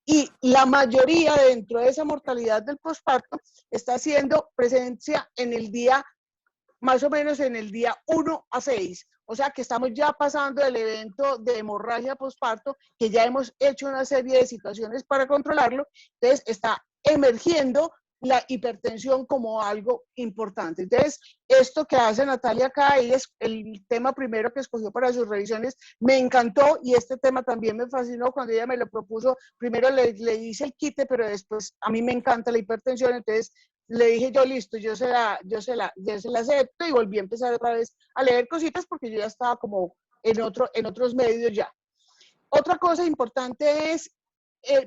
Y la mayoría dentro de esa mortalidad del posparto está haciendo presencia en el día, más o menos en el día 1 a 6. O sea que estamos ya pasando del evento de hemorragia posparto, que ya hemos hecho una serie de situaciones para controlarlo. Entonces está emergiendo la hipertensión como algo importante. Entonces, esto que hace Natalia acá, ella es el tema primero que escogió para sus revisiones, me encantó y este tema también me fascinó cuando ella me lo propuso. Primero le hice el quite, pero después a mí me encanta la hipertensión, entonces le dije yo, listo, yo se la acepto y volví a empezar otra vez a leer cositas porque yo ya estaba como en otros medios ya. Otra cosa importante es,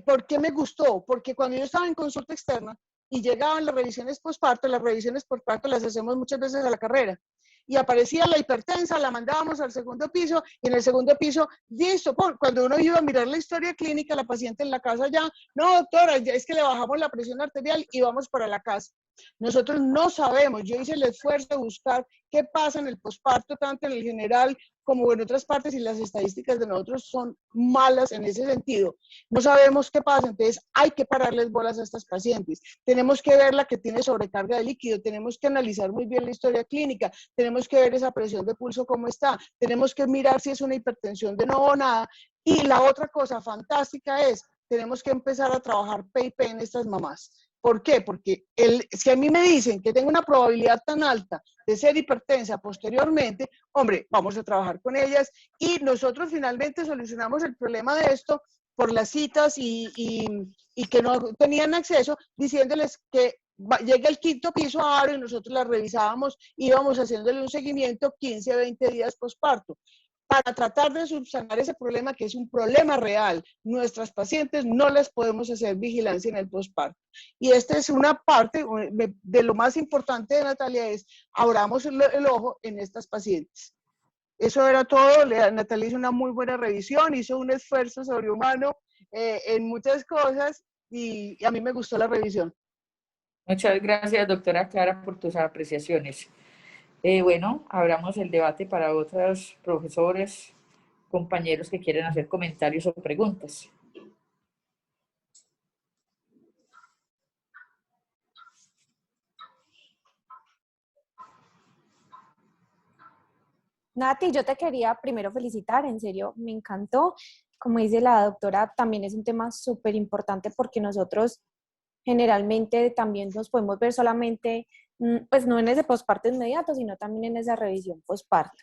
¿por qué me gustó? Porque cuando yo estaba en consulta externa, y llegaban las revisiones postparto las hacemos muchas veces a la carrera. Y aparecía la hipertensa, la mandábamos al segundo piso y en el segundo piso, listo, cuando uno iba a mirar la historia clínica, la paciente en la casa ya, no doctora, ya es que le bajamos la presión arterial y vamos para la casa. Nosotros no sabemos, yo hice el esfuerzo de buscar qué pasa en el posparto, tanto en el general como en otras partes, y las estadísticas de nosotros son malas en ese sentido. No sabemos qué pasa, entonces hay que pararles bolas a estas pacientes. Tenemos que ver la que tiene sobrecarga de líquido, tenemos que analizar muy bien la historia clínica, tenemos que ver esa presión de pulso cómo está, tenemos que mirar si es una hipertensión de no o nada. Y la otra cosa fantástica es, tenemos que empezar a trabajar PIP en estas mamás. ¿Por qué? Porque si a mí me dicen que tengo una probabilidad tan alta de ser hipertensa posteriormente, hombre, vamos a trabajar con ellas y nosotros finalmente solucionamos el problema de esto por las citas y que no tenían acceso, diciéndoles que llega el quinto piso ahora y nosotros la revisábamos, íbamos haciéndole un seguimiento 15 a 20 días posparto para tratar de subsanar ese problema que es un problema real. Nuestras pacientes no les podemos hacer vigilancia en el posparto. Y esta es una parte de lo más importante de Natalia, es abramos el ojo en estas pacientes. Eso era todo. Natalia hizo una muy buena revisión, hizo un esfuerzo sobrehumano en muchas cosas y a mí me gustó la revisión. Muchas gracias, doctora Clara, por tus apreciaciones. Bueno, abramos el debate para otros profesores, compañeros que quieren hacer comentarios o preguntas. Nati, yo te quería primero felicitar, en serio, me encantó. Como dice la doctora, también es un tema súper importante porque nosotros generalmente también nos podemos ver solamente, pues no en ese posparto inmediato, sino también en esa revisión posparto.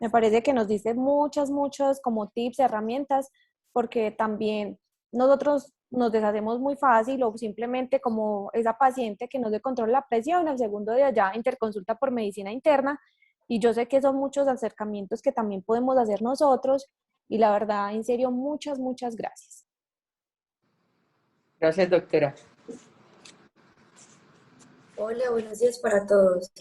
Me parece que nos dice muchos como tips, herramientas, porque también nosotros nos deshacemos muy fácil o simplemente como esa paciente que no se controla la presión, al segundo día ya interconsulta por medicina interna y yo sé que son muchos acercamientos que también podemos hacer nosotros y la verdad, en serio, muchas gracias. Gracias, doctora. Hola, buenos días para todos.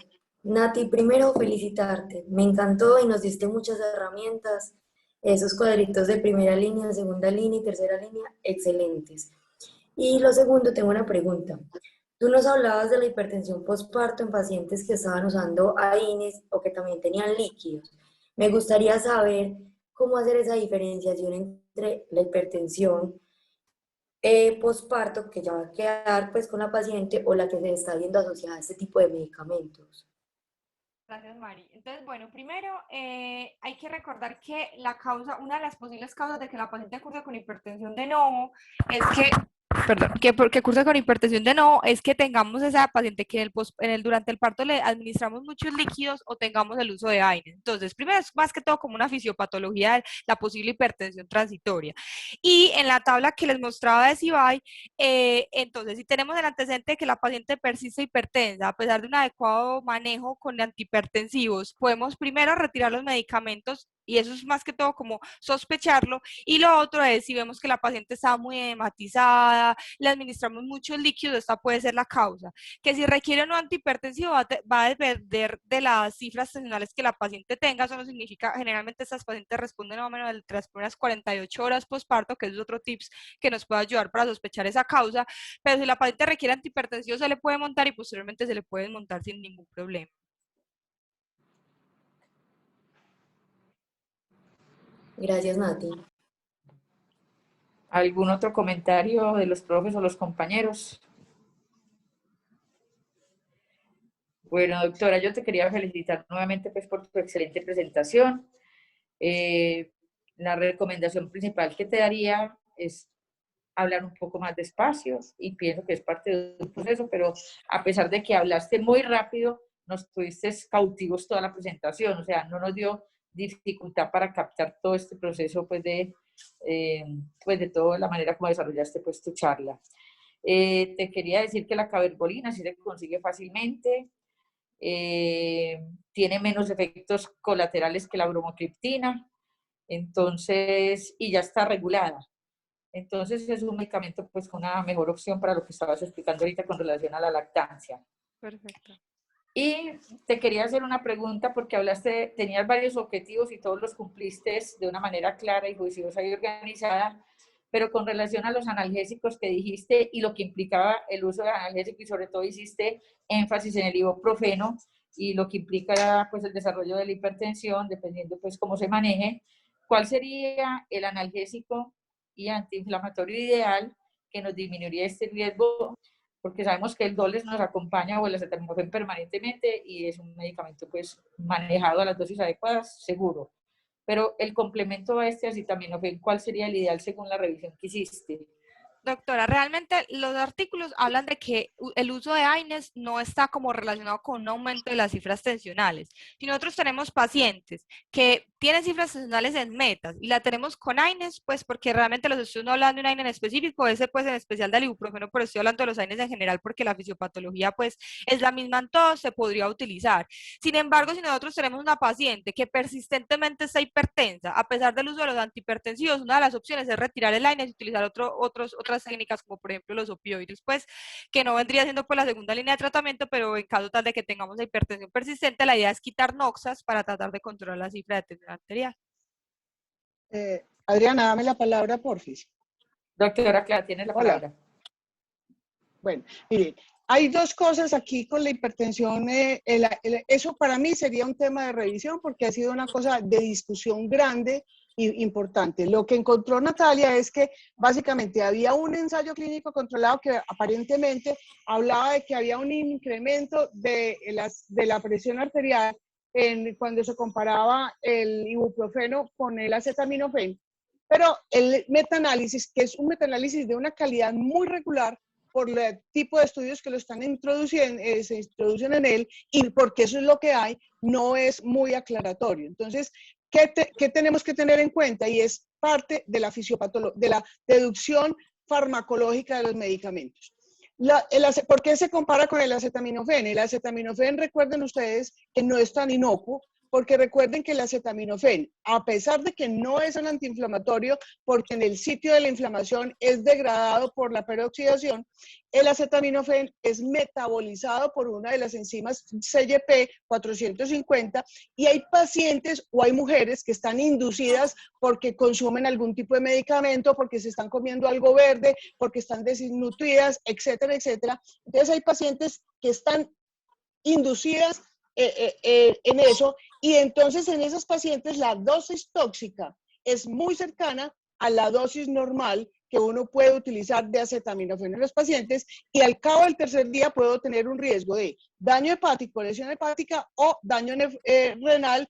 Nati, primero felicitarte. Me encantó y nos diste muchas herramientas. Esos cuadritos de primera línea, segunda línea y tercera línea, excelentes. Y lo segundo, tengo una pregunta. Tú nos hablabas de la hipertensión postparto en pacientes que estaban usando AINES o que también tenían líquidos. Me gustaría saber cómo hacer esa diferenciación entre la hipertensión posparto que ya va a quedar pues con la paciente o la que se está viendo asociada a este tipo de medicamentos. Gracias, Mari. Entonces, bueno, primero hay que recordar que la causa, una de las posibles causas de que la paciente curse con hipertensión de nuevo es que, perdón, que porque curse con hipertensión de nuevo es que tengamos esa paciente que durante el parto le administramos muchos líquidos o tengamos el uso de AINES. Entonces, primero es más que todo como una fisiopatología de la posible hipertensión transitoria. Y en la tabla que les mostraba de CIBAI, entonces, si tenemos el antecedente de que la paciente persiste hipertensa, a pesar de un adecuado manejo con antihipertensivos, podemos primero retirar los medicamentos y eso es más que todo como sospecharlo. Y lo otro es, si vemos que la paciente está muy edematizada, le administramos muchos líquidos, esta puede ser la causa. Que si requiere un antihipertensivo va a depender de las cifras tensionales que la paciente tenga. Eso no significa, generalmente estas pacientes responden más o menos entre las primeras 48 horas postparto, que es otro tips que nos puede ayudar para sospechar esa causa, pero si la paciente requiere antihipertensivo se le puede montar y posteriormente se le puede montar sin ningún problema. Gracias, Nati. ¿Algún otro comentario de los profes o los compañeros? Bueno, doctora, yo te quería felicitar nuevamente pues, por tu excelente presentación. La recomendación principal que te daría es hablar un poco más despacio y pienso que es parte del proceso, pero a pesar de que hablaste muy rápido, nos tuviste cautivos toda la presentación, o sea, no nos dio dificultad para captar todo este proceso pues de toda la manera como desarrollaste pues tu charla. Te quería decir que la cabergolina sí se consigue fácilmente, tiene menos efectos colaterales que la bromocriptina, entonces, y ya está regulada. Entonces es un medicamento pues con una mejor opción para lo que estabas explicando ahorita con relación a la lactancia. Perfecto. Y te quería hacer una pregunta porque hablaste, tenías varios objetivos y todos los cumpliste de una manera clara y juiciosa y organizada, pero con relación a los analgésicos que dijiste y lo que implicaba el uso de analgésicos y sobre todo hiciste énfasis en el ibuprofeno y lo que implica pues el desarrollo de la hipertensión, dependiendo pues cómo se maneje, ¿cuál sería el analgésico y antiinflamatorio ideal que nos disminuiría este riesgo? Porque sabemos que el Doles nos acompaña o el acetaminofén permanentemente y es un medicamento pues manejado a las dosis adecuadas, seguro. Pero el complemento a este acetaminofén, ¿cuál sería el ideal según la revisión que hiciste? Doctora, realmente los artículos hablan de que el uso de AINES no está como relacionado con un aumento de las cifras tensionales. Si nosotros tenemos pacientes que tienen cifras tensionales en metas y la tenemos con AINES, pues porque realmente los estudios no hablan de un AINES en específico, ese pues en especial del ibuprofeno, pero estoy hablando de los AINES en general porque la fisiopatología pues es la misma en todos, se podría utilizar. Sin embargo, si nosotros tenemos una paciente que persistentemente está hipertensa, a pesar del uso de los antihipertensivos, una de las opciones es retirar el AINES y utilizar otras técnicas como por ejemplo los opioides, pues que no vendría siendo pues la segunda línea de tratamiento, pero en caso tal de que tengamos la hipertensión persistente, la idea es quitar noxas para tratar de controlar la cifra de tensión arterial. Adriana, dame la palabra, porfis. Doctora Clara, tienes la palabra. Bueno, miren, hay dos cosas aquí con la hipertensión. Eso para mí sería un tema de revisión porque ha sido una cosa de discusión grande e importante. Lo que encontró Natalia es que básicamente había un ensayo clínico controlado que aparentemente hablaba de que había un incremento de la presión arterial cuando se comparaba el ibuprofeno con el acetaminofén. Pero el metaanálisis, que es un metaanálisis de una calidad muy regular, por el tipo de estudios que lo están introduciendo, se introducen en él, y porque eso es lo que hay, no es muy aclaratorio. Entonces, ¿qué tenemos que tener en cuenta? Y es parte de la de la deducción farmacológica de los medicamentos. ¿Por qué se compara con el acetaminofén? El acetaminofén, recuerden ustedes que no es tan inocuo, porque recuerden que el acetaminofén, a pesar de que no es un antiinflamatorio, porque en el sitio de la inflamación es degradado por la peroxidación, el acetaminofén es metabolizado por una de las enzimas CYP 450 y hay pacientes o hay mujeres que están inducidas porque consumen algún tipo de medicamento, porque se están comiendo algo verde, porque están desnutridas, etcétera, etcétera. Entonces hay pacientes que están inducidas en eso, y entonces en esos pacientes la dosis tóxica es muy cercana a la dosis normal que uno puede utilizar de acetaminofén en los pacientes, y al cabo del tercer día puedo tener un riesgo de daño hepático, lesión hepática o daño renal,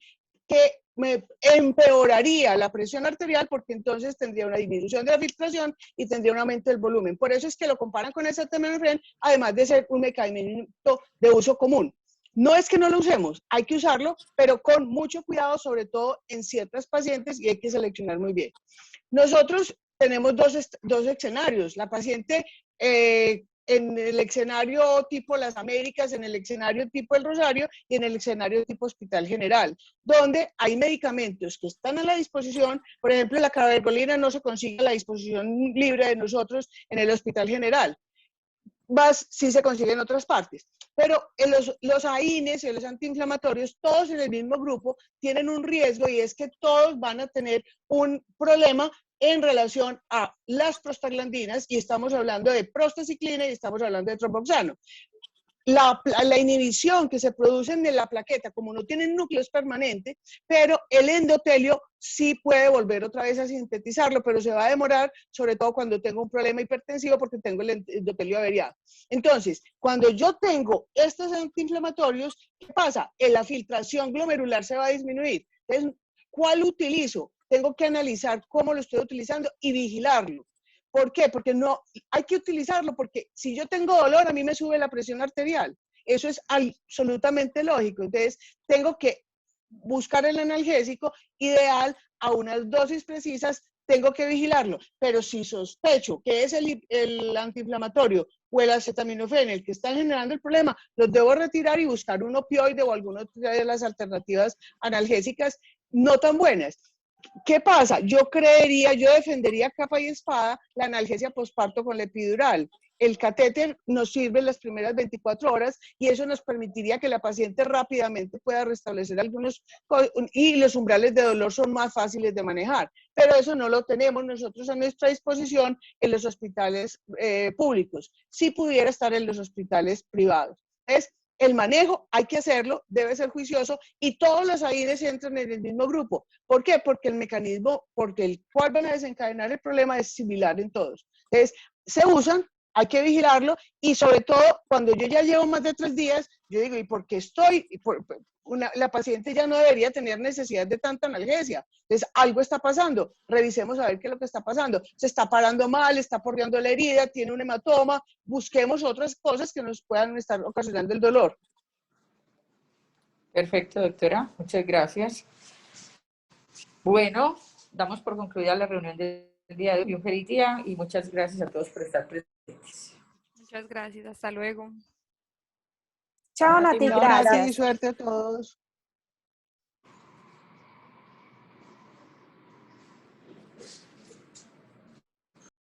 que me empeoraría la presión arterial porque entonces tendría una disminución de la filtración y tendría un aumento del volumen. Por eso es que lo comparan con el acetaminofén, además de ser un medicamento de uso común. No es que no lo usemos, hay que usarlo, pero con mucho cuidado, sobre todo en ciertas pacientes, y hay que seleccionar muy bien. Nosotros tenemos dos escenarios. La paciente en el escenario tipo Las Américas, en el escenario tipo El Rosario y en el escenario tipo Hospital General, donde hay medicamentos que están a la disposición. Por ejemplo, la cabergolina no se consigue a la disposición libre de nosotros en el Hospital General. Sí se consigue en otras partes. Pero los AINES y los antiinflamatorios, todos en el mismo grupo, tienen un riesgo, y es que todos van a tener un problema en relación a las prostaglandinas, y estamos hablando de prostaciclina y estamos hablando de tromboxano. La inhibición que se produce en la plaqueta, como no tienen núcleos permanentes, pero el endotelio sí puede volver otra vez a sintetizarlo, pero se va a demorar, sobre todo cuando tengo un problema hipertensivo, porque tengo el endotelio averiado. Entonces, cuando yo tengo estos antiinflamatorios, ¿qué pasa? La filtración glomerular se va a disminuir. Entonces, ¿cuál utilizo? Tengo que analizar cómo lo estoy utilizando y vigilarlo. ¿Por qué? Porque no, hay que utilizarlo, porque si yo tengo dolor, a mí me sube la presión arterial. Eso es absolutamente lógico. Entonces, tengo que buscar el analgésico ideal a unas dosis precisas, tengo que vigilarlo. Pero si sospecho que es el antiinflamatorio o el acetaminofén el que está generando el problema, los debo retirar y buscar un opioide o alguna de las alternativas analgésicas no tan buenas. ¿Qué pasa? Yo defendería capa y espada la analgesia posparto con la epidural. El catéter nos sirve las primeras 24 horas y eso nos permitiría que la paciente rápidamente pueda restablecer y los umbrales de dolor son más fáciles de manejar. Pero eso no lo tenemos nosotros a nuestra disposición en los hospitales públicos. Sí pudiera estar en los hospitales privados. Entonces, el manejo hay que hacerlo, debe ser juicioso, y todos los AINES entran en el mismo grupo. ¿Por qué? Porque el mecanismo por el cual van a desencadenar el problema es similar en todos. Entonces, se usan, hay que vigilarlo, y sobre todo cuando yo ya llevo más de 3 días, yo digo, ¿y por qué estoy? La paciente ya no debería tener necesidad de tanta analgesia. Entonces, algo está pasando. Revisemos a ver qué es lo que está pasando. Se está parando mal, está porreando la herida, tiene un hematoma. Busquemos otras cosas que nos puedan estar ocasionando el dolor. Perfecto, doctora. Muchas gracias. Bueno, damos por concluida la reunión del día de hoy. Un feliz día y muchas gracias a todos por estar presentes. Muchas gracias. Hasta luego. Chao, Nati, Chao, Nati, gracias. suerte a todos.